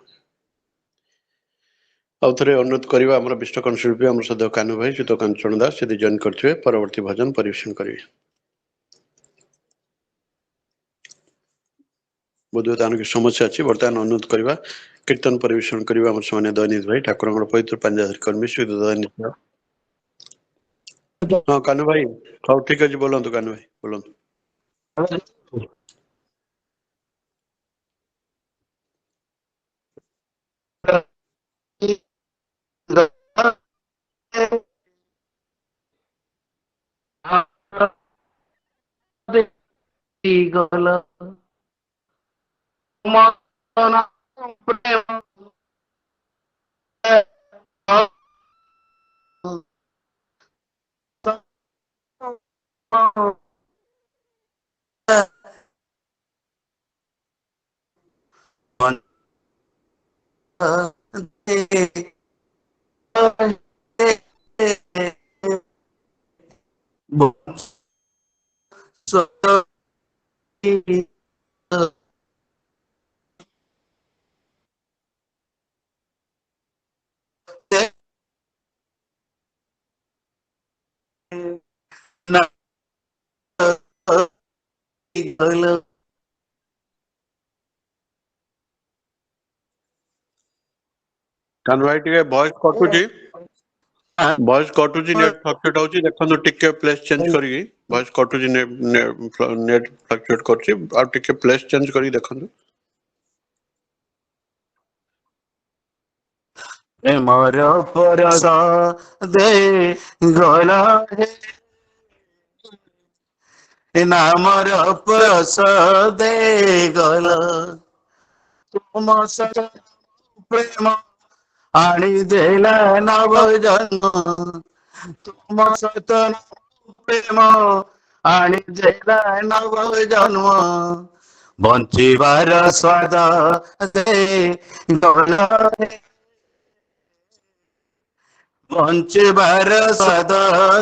आउ थे अनुरोध करवा आम विष्ट कंठशिल्पी आम सद्य कानु भाई चित्त कांचन दास यदि जॉइन करेंगे परवर्ती भजन परिवेशन करेंगे बोध तान की समस्या अच्छी बर्तमान अनुरोध करवा कीर्तन परिवेशन करवा आम से दयनीत भाई ठाकुर पवित्र पांजाधर कर्मी श्री दयनीत हाँ कानु भाई हाँ ठीक अच्छे बोलतु कानु भाई बोलतु कानु भाई टे वॉइस कटुची नेट फ्लक्चुएट होची देखंतु टिके प्लेस चेंज करी वॉइस कटुची नेट फ्लक्चुएट करची आ टिके प्लेस चेंज करी देखंतु मोर परस दे गला नामर परस दे गला तुम सर प्रेम आनी देला नव जन्म तुम सतन प्रेम आनी देला नव जन्म बंचिबार स्वाद दे गला बंचिबार स्वाद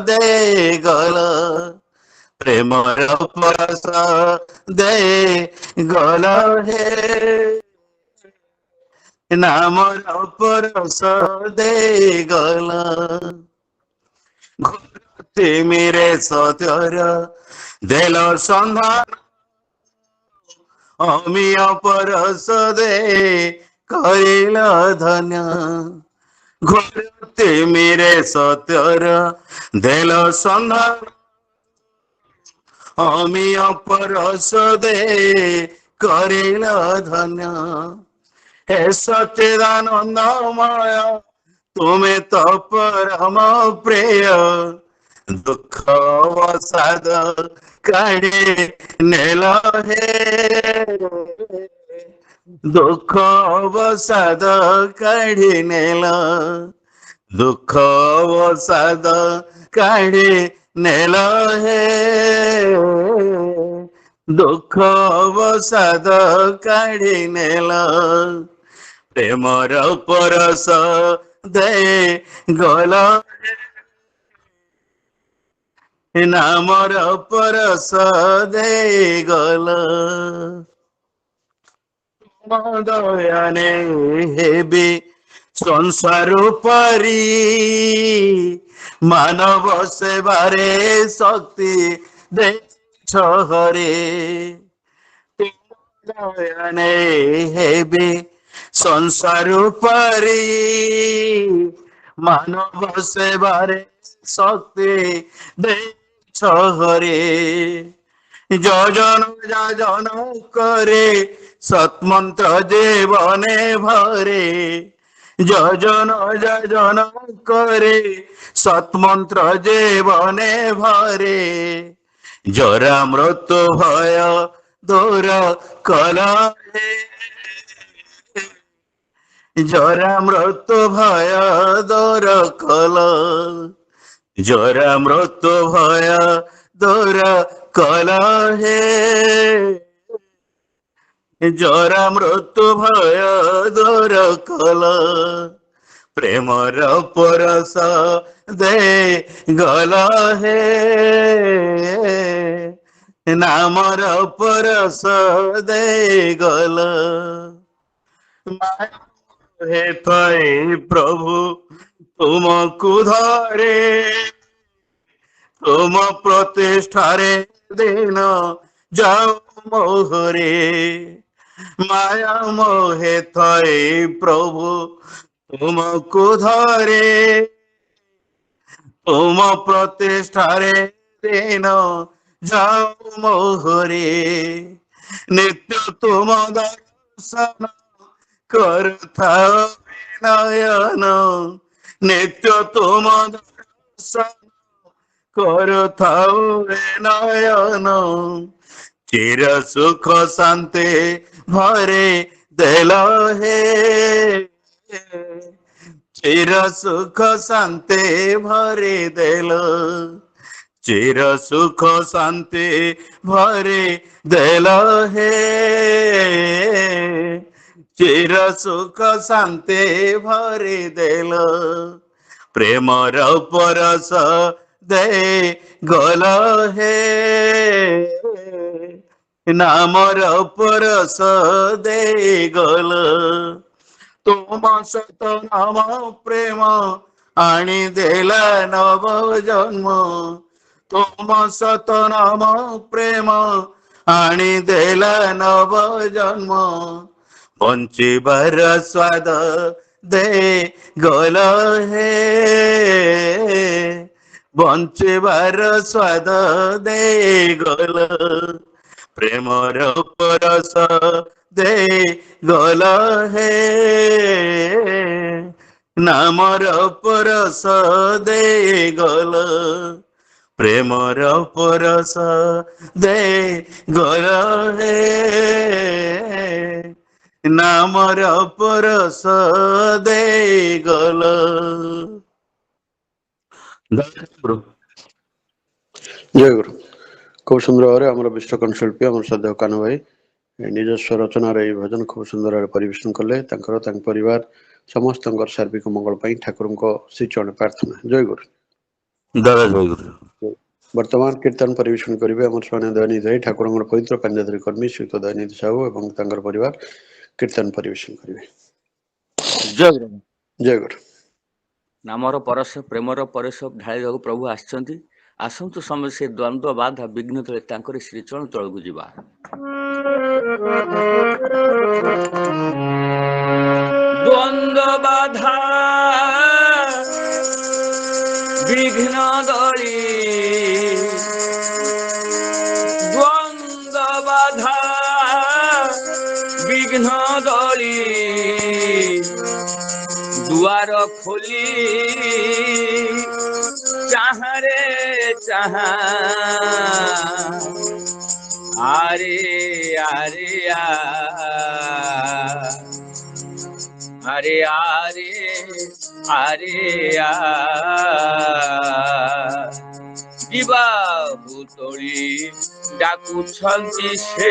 दे गला प्रेमर परस दे गला हे नामर परस दे गला घुरती मेरे सतर देल संधान अमीय परस दे करिल धन्य घुरती मेरे सतर देल संधान अमीय परस दे करिल धन्य हे सच्चिदानंद माया ତୁମେ ତ ପରମ ପ୍ରେୟ ଦୁଃଖ ଅବସାଦ କାଢି ନେଲ ହେ ଦୁଃଖ ଅବସାଦ କାଢି ନେଲ ଦୁଃଖ ଅବସାଦ କାଢି ନେଲ ହେ ଦୁଃଖ ଅବସାଦ କାଢି ନେଲ ପ୍ରେମର ପରଶ ଦେଇ ଗଲ ନାମର ପରଶ ଦେଇ ଗଲ ଦୟାନେ ହେବି ସଂସାର ପରି ମାନବ ସେବାରେ ଶକ୍ତି ଦେଇଛ ହରେ ଦୟାନେ ହେବି ସଂସାର ପରି ମାନବ ସେବାରେ ଶକ୍ତି ଦେଇଛ ହରେ যোজন করে সৎমন্ত্র জীবনে ভরে যোজন করে সৎমন্ত্র জীবনে ভরে জরা মৃত্যু ভয় দূর কল জরা মৃত্যু ভয় দূর কল জরা মৃত্যু ভয় দূর কল হে জরা মৃত্যু ভয় দূর কল প্রেমর পরশ দে গল হে নামর পরশ দে গল হে তৈ প্রভু তুমকু ধরে তুম প্রতিষ্ঠারে দিন যাও মোহরে মায়া মোহে থৈ প্রভু তুমকু ধরে তুম প্রতিষ্ঠারে দিন যাও মোহরে নিত্য তুম দর্শন করুথাও নয়ন নিত্য তুম দর্শন করুথাও নয়ন চির সুখ শান্তি ভরে দেল হে চির সুখ শান্তি ভরে দেল চির সুখ শান্তি ভরে দেল হে চির সুখ শান্তি ভরে দেল প্রেমর পরশ দে গল হে নামর পরশ দে গল তুম সত নাম প্রেম আনি দেলা নব জন্ম তুম সত নাম প্রেম আনি দেলা নব জন্ম বঞ্চিবার স্বাদ দে গল হে বঞ্চিবার স্বাদ দে গল প্রেমর পরশ দে গল হে নামর পরশ দে গল প্রেমর পরশ দে গল হে নামর পরশ দে গল ଜୟ ଗୁରୁ। খুব সুন্দর ভাবে আমার বিশ্বকর্ণ শিল্পী আমার শ্রদ্ধেয় কানু ভাই নিজস্ব রচনার এই ভজন খুব সুন্দর ভাবে পরিবেশন কলে তাଙ୍କର ତାଙ୍କ ପରିବାର ସମସ୍ତଙ୍କର ସାର୍ବିକ ମଙ୍ଗଳ ପାଇଁ ଠାକୁରଙ୍କ ଶ୍ରୀଚରଣ ପ୍ରାର୍ଥନା। ଜୟ ଗୁରୁ। ଦାଦା ଜୟ ଗୁରୁ। ବର୍ତ୍ତମାନ କୀର୍ତ୍ତନ ପରିବେଷଣ କରିବେ ଆମର ସ୍ୱାମୀ ଦୟାନିଧି ଭାଇ ଠାକୁରଙ୍କର ପବିତ୍ର ପାଞ୍ଜାଧରୀ କର୍ମୀ ଶ୍ରୀଯୁକ୍ତ ଦୟାନିଧି ସାହୁ ଏବଂ ତାଙ୍କର ପରିବାର କୀର୍ତ୍ତନ ପରିବେଷଣ କରିବେ। ଜୟ ଗୁରୁ। ଜୟ ଗୁରୁ। ନାମର ପରଶ ପ୍ରେମର ପରଶ ଢାଳିବାକୁ ପ୍ରଭୁ ଆସିଛନ୍ତି। ଆସନ୍ତୁ ସମସ୍ତେ ସେ ଦ୍ୱନ୍ଦ୍ୱ ବାଧା ବିଘ୍ନ ତଳେ ତାଙ୍କରି ଶ୍ରୀଚରଣ ତଳକୁ ଯିବା। ଦ୍ୱନ୍ଦ୍ୱ ବାଧା ବିଘ୍ନ ଦଳି ଦ୍ୱନ୍ଦ୍ୱ ବାଧା ବିଘ୍ନ ଦଳି दुआर खोली चाहा रे चाहा आरे आरे आरे आरे आरे ଯିବା ଭୂତଳି ଡାକୁଛନ୍ତି ସେ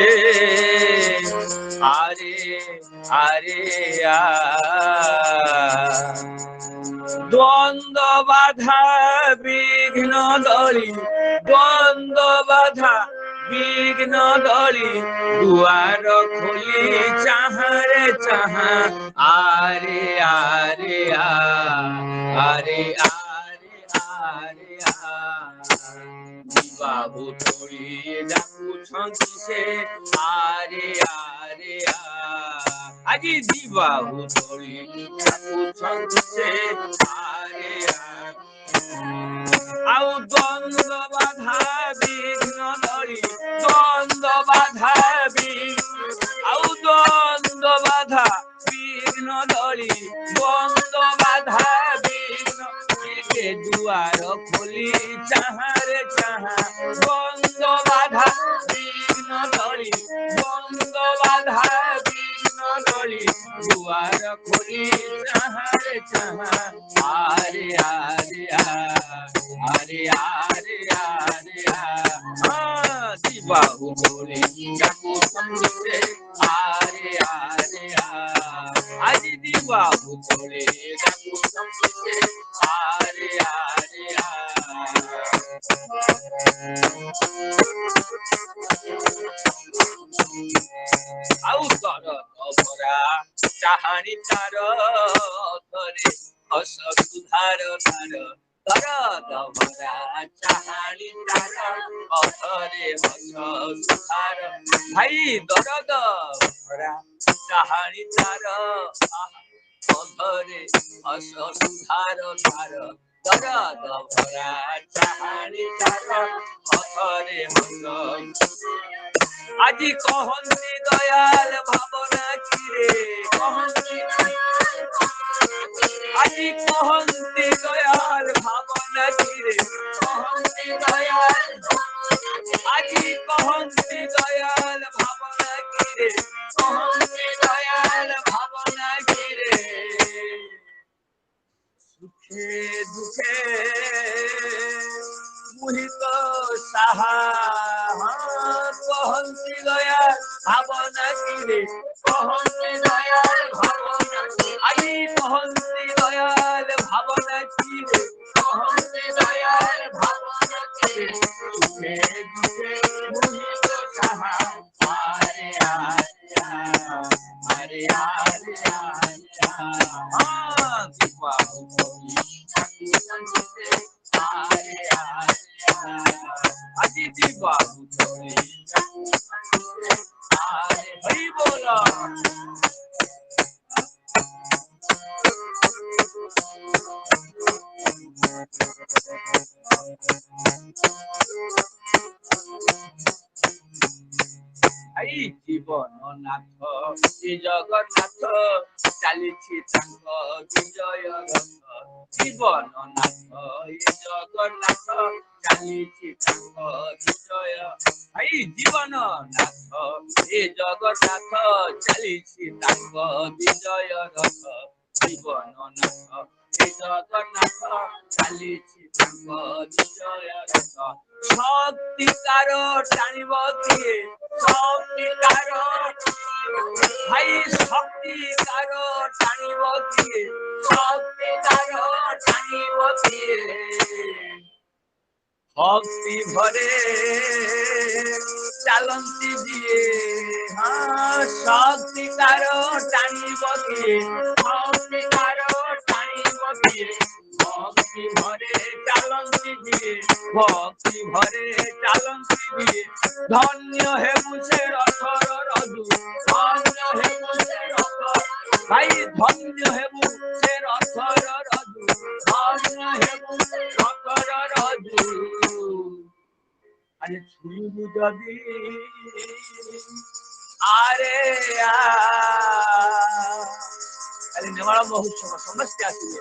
ଆରେ ଆରେ দ্বন্দ্ব বাধা বিঘ্ন দଳି দ্বন্দ্ব বাধা বিঘ্ন দଳି দুয়ার খোলি চাহারে চাহা আরে আরে আরে আরে আরে বাবু তোড়ি ডাকুଛନ୍ତି ସେ আরে আরে আজি দিবাবু তোড়ি ডাকুଛନ୍ତି ସେ আরে ଆଉ দ্বন্দ্ব বাধা বিঘ্ন দଳି দ্বন্দ্ব বাধা ଆଉ দ্বন্দ্ব বাধা বিঘ্ন দଳି দ্বন্দ্ব বাধা বিঘ্ন দুয়ার খোলি চাহারে চাহা দ্বন্দ্ব বাধা বিঘ্ন দଳି দ্বন্দ্ব বাধা বিঘ্ন দଳି দুয়ার খোলি চাহারে চাহা আরে আরে আরে আরে আরে দিবাহু বলে ডাকুଛନ୍ତି ସେ আরে আরে আজি দিবাহু বলে ডাকুଛନ୍ତି ସେ আরে আরে ଆଉ ତର ଭରା ଚାହାଣି ତାର ଧରେ ହସ ସୁଧାର ତାର ଦରଦ ଭରା ଚାହାଣି ତାର ଅଧରେ ହସ ସୁଧାର ଭାଇ ଦରଦ ଭରା ଚାହାଣି ତାର ଅଧରେ ହସ ସୁଧାର ତାର ଦରଦ ଭରା ଚାହାଣି ତାର ଅଧରେ ହସ আজি কহନ୍ତି দয়াল ভাবনা কিরে কহନ୍ତି আজি কহନ୍ତି দয়াল ভাবনা কিরে কহନ୍ତି দয়াল আজি কহନ୍ତି দয়াল ভাবনা কিরে কহନ୍ତି দয়াল ভাবনা কিরে সুখে দুঃখে মুহিত সাহা কহନ୍ତି দয়াল ভাবনা কিরে কহନ୍ତି দয়াল ভাবনা আজি কহନ୍ତି দয়াল ভাবনা কিরে কহନ୍ତି দয়াল ভাবনা কিরে সুখে দুঃখে মুহিত সাহা আরে আরে আরে দিবাহু আরে আজি দিবাহু হরি বল এই জীবন নাথ শ্রী জগন্নাথ চালিছি তাঙ্ক বিজয় রথ জীবন নাথ এই জগন্নাথ চালিছি তাঙ্ক বিজয় ভাই জীবন নাথ এ জগন্নাথ চালিছি তাঙ্ক বিজয় রথ জীবন নাথ এ জগন্নাথ চালিছি তাঙ্ক বিজয় রথ শক্তিকার টানিব কিয়ে শক্তিকার ভাই শক্তিকার টানিব কিয়ে শক্তিকার টানিব কিয়ে ভক্তি ভরে চালন্তি দিয়ে শক্তিকার টানিব কিয়ে শক্তিকার টানিব কিয়ে ভক্তি ভরে চালন্তি দিয়ে ভক্তি ভরে চালন্তি দিয়ে ধন্য হেবু সে রথর রজু ধন্য হেবু সে রথ ভাই ধন্য হেবু সে রথর রজু ধন্য হেবু সে রথর রজু আরে ছুইবু যদি আরে আরে ସ୍ନେହମାଳ ମହୋତ୍ସବ ସମସ୍ତେ ଆସିବେ।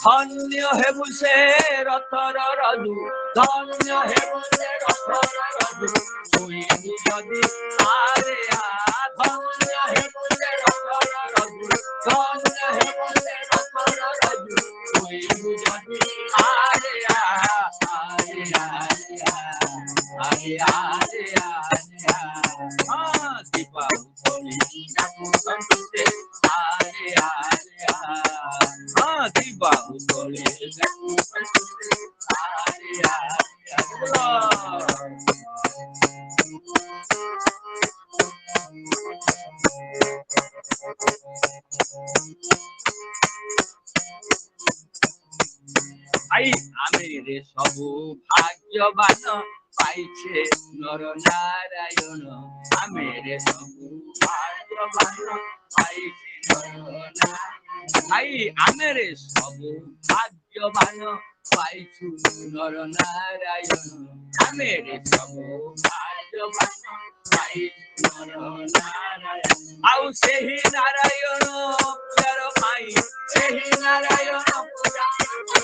ଧନ୍ୟ ହେବୁ ସେ ରଥର ରଜୁ, ଧନ୍ୟ ହେବୁ ସେ ରଥର ରଜୁ, ଶୋଇବୁ ଯଦି ଆରେ ଧନ୍ୟ ହେବୁ ସେ ରଥର ରଜୁ, ଧନ୍ୟ ହେବୁ ସେ ରଥର ରଜୁ, ଶୋଇବୁ ଯଦି ଆରେ ଆରେ ଆରେ ଆରେ ଆରେ ଦୀପା ଆରେ ଆରେ ଦୀପା ভাই আমি রে সবু ভাগ্যবান পাইছে নর নারায়ণ, আমি রে সবু ভাগ্যবান পাইছে নর নারায়ণ, ভাই আমি রে সবু ভাগ্যবান পাইছু নর নারায়ণ, আমি রে সবু ভাগ্যবান পাইছু নর নারায়ণ। আউ সেই নারায়ণ পূজার পাই, সেই নারায়ণ পূজা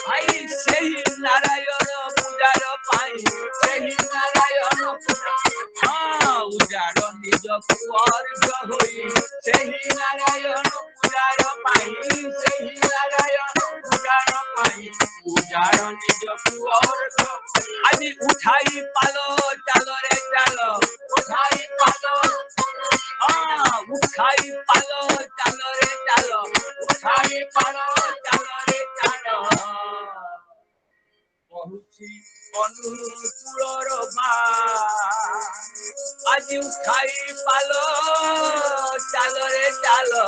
ভাই, সেই নারায়ণ পূজার পাই, সেই নারায়ণ পূজা উজাড় নিজକୁ অর্ঘ্য হই, সেই নারায়ণ পূজার পাই, সেই নারায়ণ পূজার পাই, উজাড় নিজକୁ অর্ঘ্য। আজি উঠাই পালো চালো রে চালো, উঠাই পালো উঠাই পালো চালো রে চালো, উঠাই পালো চালো রে চালো। বহুছি অনুকূলর মা, আজি উঠাই পালো চালো রে চালো,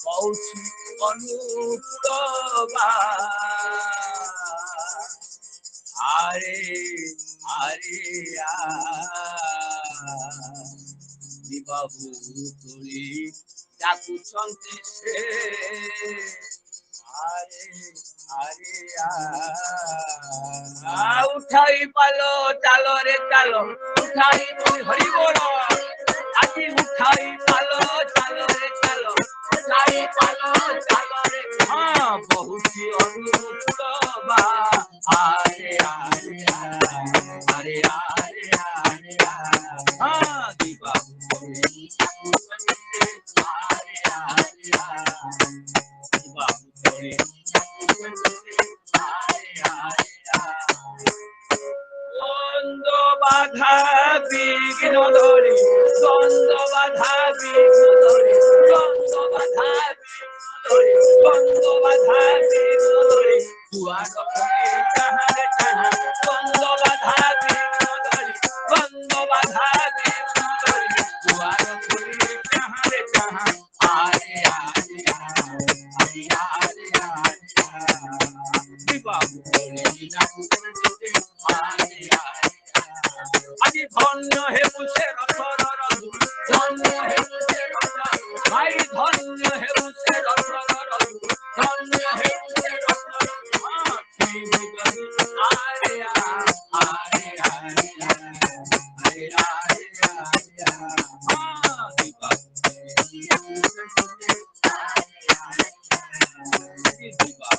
বহুছি অনুকূল মা। আরে আরে বাবু তুলি ডাকুଛନ୍ତି ସେ, আরে আরে উঠাই পালো চালো রে চালো, উঠাই হরি বল আজি উঠাই পালো চালো রে চালো, উঠাই পালো চালো রে বহুছি অনুকূল বা আরে আরে আরে আরে আরে দিবা আরে আরে দিবা দ্বন্দ্ব বাধা বিঘ্ন ধরে, দ্বন্দ্ব বাধা বিঘ্ন ধরে, দ্বন্দ্ব বাধা বিঘ্ন ধরে, দ্বন্দ্ব বাধা বিঘ্ন ধরে, দুয়ার খুলে কাহারে কাহা, দ্বন্দ্ব বাধা বিঘ্ন ধরে, দ্বন্দ্ব বাধা বিঘ্ন ধরে, দুয়ার খুলে কাহারে কাহা আরে আরে আরে আরে বিবাহ আজি ধন্য হেবু সে রথর রজু, ধন্য হেবু সে রথ ভাই, ধন্য হেবু সে রথর রজু, ধন্য হেবু সে রথর আরে আরে আরে আরে আরে বিবাহ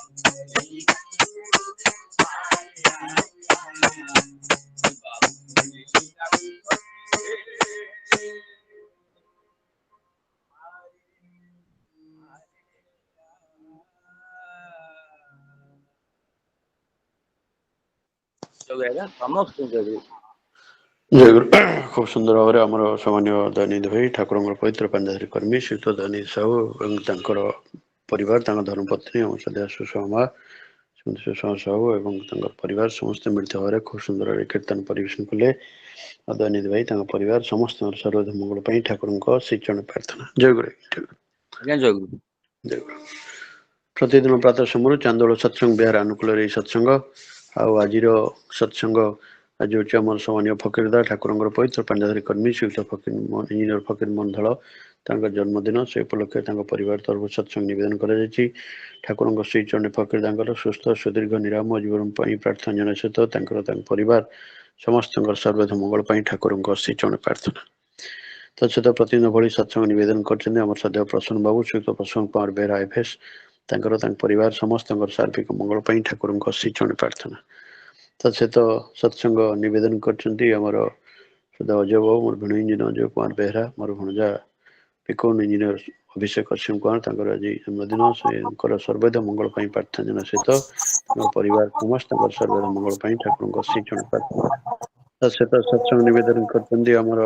ଜୟଗୁରୁ। ଖୁବ ସୁନ୍ଦର ଭାବରେ ଆମର ସମ୍ମାନୀୟ ଦୈନିଧ ଭାଇ ଠାକୁରଙ୍କର ପବିତ୍ର ପାଞ୍ଜାଧାରୀ କର୍ମୀ ଶ୍ରୀଯୁକ୍ତ ଦୈନିଧ ସାହୁ ଏବଂ ତାଙ୍କର ପରିବାର, ତାଙ୍କ ଧର୍ମପତ୍ନୀ ଏବଂ ସଦା ସୁଷମା ସୁଷମା ସାହୁ ଏବଂ ତାଙ୍କର ପରିବାର ସମସ୍ତେ ମିଳିତ ଭାବରେ ଖୁବ ସୁନ୍ଦର କୀର୍ତ୍ତନ ପରିବେଷଣ କଲେ। ଦୈନିଧ ଭାଇ ତାଙ୍କ ପରିବାର ସମସ୍ତଙ୍କର ସର୍ବଦା ମଙ୍ଗଳ ପାଇଁ ଠାକୁରଙ୍କ ଶ୍ରୀଚରଣ ପ୍ରାର୍ଥନା। ଜୟଗୁରୁ। ଜୟଗୁରୁ। ଜୟଗୁରୁ। ପ୍ରତିଦିନ ପ୍ରାତଃ ସମୟରୁ ଚାନ୍ଦୋଳ ସତ୍ସଙ୍ଗ ବିହାର ଅନୁକୂଳରେ ଏହି ସତ୍ସଙ୍ଗ। ଆଉ ଆଜିର ସତ୍ସଙ୍ଗ ଆଜି ହେଉଛି ଆମର ସମ୍ମାନୀୟ ଫକୀରଦା ଠାକୁରଙ୍କର ପବିତ୍ର ପାଞ୍ଜାଧାରୀ କର୍ମୀ ଶ୍ରୀଯୁକ୍ତ ଇଞ୍ଜିନିୟର ଫକୀର ମୋହନ ଧଳ, ତାଙ୍କ ଜନ୍ମଦିନ। ସେ ଉପଲକ୍ଷେ ତାଙ୍କ ପରିବାର ତରଫରୁ ସତ୍ସଙ୍ଗ ନିବେଦନ କରାଯାଇଛି। ଠାକୁରଙ୍କ ଶ୍ରୀଚରଣରେ ଫକୀରଦାଙ୍କର ସୁସ୍ଥ ସୁଦୀର୍ଘ ନିରାମ ଜୀବନ ପାଇଁ ପ୍ରାର୍ଥନା ଜଣାଇବା ସହିତ ତାଙ୍କ ପରିବାର ସମସ୍ତଙ୍କର ସର୍ବଦା ମଙ୍ଗଳ ପାଇଁ ଠାକୁରଙ୍କ ଶ୍ରୀଚରଣ ପ୍ରାର୍ଥନା। तत्सहित प्रतिदिन भଳି सत्संग निवेदन करछन्ते हमर सदैव प्रसन्न बाबू श्रीयुक्त प्रसन्न कुमार बेहरा एफएस तांकर परिवार समस्त सार्विक मंगल पई ठाकुर श्री चरण प्रार्थना। तत्सहित सत्संग निवेदन करछन्ते हमर सदैव अजय बाबू मोर भिण इंजीनियर अजय कुमार बेहरा मोर भणजा पिकोन इंजीनियर अभिषेक अश्विन कुमार तांकर आज जन्मदिन से सर्वदा मंगल पई प्रार्थना सहित परिवार समस्त सर्वदा मंगल पई ठाकुर श्री चरण प्रार्थना। तत्सहित सत्संग निवेदन करछन्ते हमर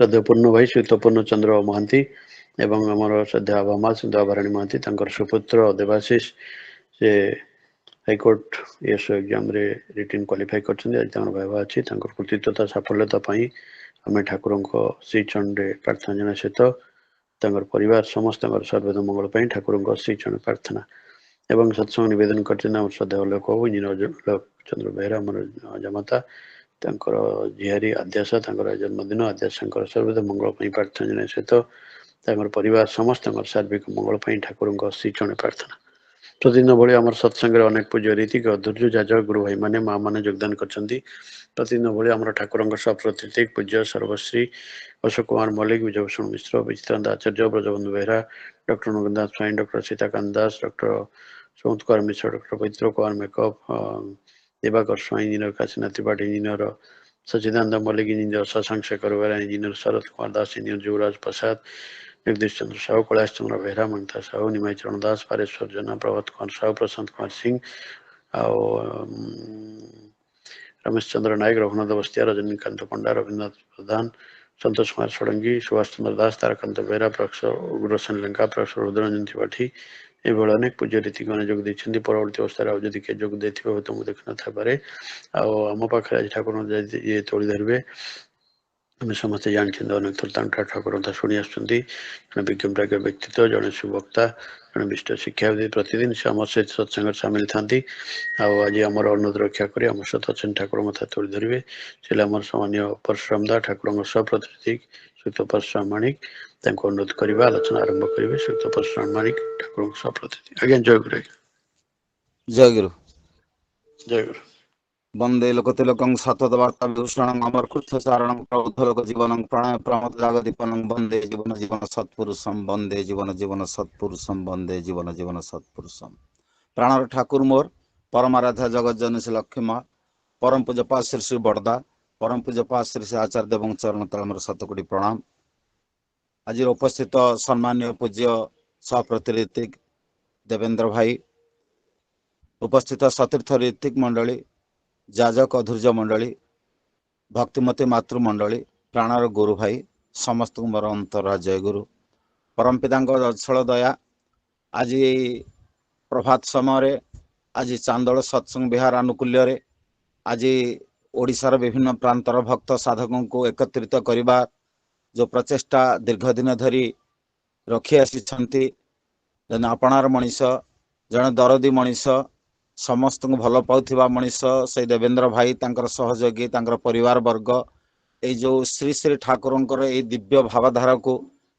श्रद्धेय पूर्ण भाई श्री पूर्ण चंद्र महांती एवं आमर श्रद्धेय आभा सिंधु आभाराणी महांती तांकर सुपुत्र देवाशीष से हाईकोर्ट एसओ एग्जाम रे रिटन क्वालिफाई करछन्ते आज तांकर भाई अछि तांकर कृतित्वता सफलता पई हमें ठाकुर श्री चरण रे प्रार्थना जना सहित तांकर परिवार समस्त सर्वदा मंगल पई ठाकुर श्री चरण प्रार्थना एवं सत्संग निवेदन करछन्ते हमर श्रद्धेय लोक इंजीनियर चंद्र बेहरा हमर जमाता तांकर झियारी आद्याशा तांकर जन्मदिन आद्याशा सर्वदा मंगल पई प्रार्थना जना सहित तांकर परिवार समस्त सार्विक मंगल पई ठाकुर श्री चरण प्रार्थना। प्रतिदिन भली आम सत्संग अनेक पूज्य रीति अधूर्य जाजक गुरु भाई माने माँ मैंने योगदान करछन्ती। प्रतिदिन भली आम ठाकुर सप्रतीक पूज्य सर्वश्री Ashok Kumar Mallick Vijaybhushan Mishra Bichitrananda Acharya Brajabandhu Behera doctor Nagendra Swain doctor Sitakant Das doctor Sumant Kumar Mishra doctor Pabitra Kumar मेकअप Diwakar Swain engineer Kashinath Tripathy engineer Sachidananda Mallick engineer Shashank Shekhar Behera engineer Sharad Kumar Das engineer Yuvraj Prasad Jagdish Chandra Sahu Kailash Chandra Behera Mamata Sahu Nimai Charan Das Pareswar Jena Prabhat Kumar Sahu Prashant Kumar Singh Ramesh Chandra Nayak Raghunath Bastia Rajinikanth पंडा रविन्द्रनाथ प्रधान संतोष कुमार षडंगी सुभाष चंद्र दास ताराकांत बेहरा प्रोफेसर उग्रसेन लंका प्रोफेसर रुद्ररंजन त्रिपाठी एभଳି अनेक पूज्य रीति जोग देते परवर्ती अवस्था जदि किए जोग दे तो मुझे देखी नए आम पाखे आज ठाकुर ये तोड़ी धरवे आम समस्ते जानते अनेक थर ठाकुर कथा शुणी आसुँच जड़े विज्ञप्राज्ञ व्यक्तित्व जड़े सुवक्ता जड़े विशिष्ट शिक्षाविद प्रतिदिन से आम सहित सत्संग सामिल था आज आम अनुरोध रक्षा कर आम सहित अच्छे ठाकुर कथा तोड़ी धरवे से आम सामान्य परशुराम दा ठाकुर सप्रतीक श्रीयुक्त परशुराम माणिक अनुरोध करवा आलोचना आरंभ करेंगे श्रीयुक्त परशुराम माणिक ठाकुर सप्रतीक। आज्ञा जय गुरु। जय गुरु। जय गुरु। वंदे लोकतिलकं सततवार्ता विभूषणं अमरकृत सारणं प्रौद्धलोक जीवनं प्रणय प्रमोद जागदीपनं वंदे जीवन जीवन सत्पुरुषं वंदे जीवन जीवन सत्पुरुषं वंदे जीवन जीवन सत्पुरुषं। प्राणर ठाकुर मोर परमाराध्या जगत जननी श्री लक्ष्मी माँ परम पूज्यपाद श्री श्री बड़दा परम पूज्यपाद श्री श्री आचार्य देव चरण तल मोर शतकोटी प्रणाम। आज उपस्थित सम्मान्य पूज्य सप्रति देवेंद्र भाई उपस्थित सतीर्थ ऋतिक मंडली जाजक अधूर्य मंडली भक्तिमती मातृमंडली प्राणर गुरु भाई समस्त मोर अंतरा जय गुरु। परम पिता अचल दया आज प्रभात समय आज चांदोल सत्संग विहार आनुकूल्य आज ओडिशार विभिन्न प्रांतर भक्त साधकों को एकत्रित करने जो प्रचेष्टा दीर्घ दिन धरी रखी आसी जन आपणार मनीष जन दरदी मनीष समस्त भल पाउथिबा मनीष से देवेंद्र भाई तांकर सहयोगी तांकर परिवार वर्ग ये जो श्री श्री ठाकुरंकर ये दिव्य भावधारा को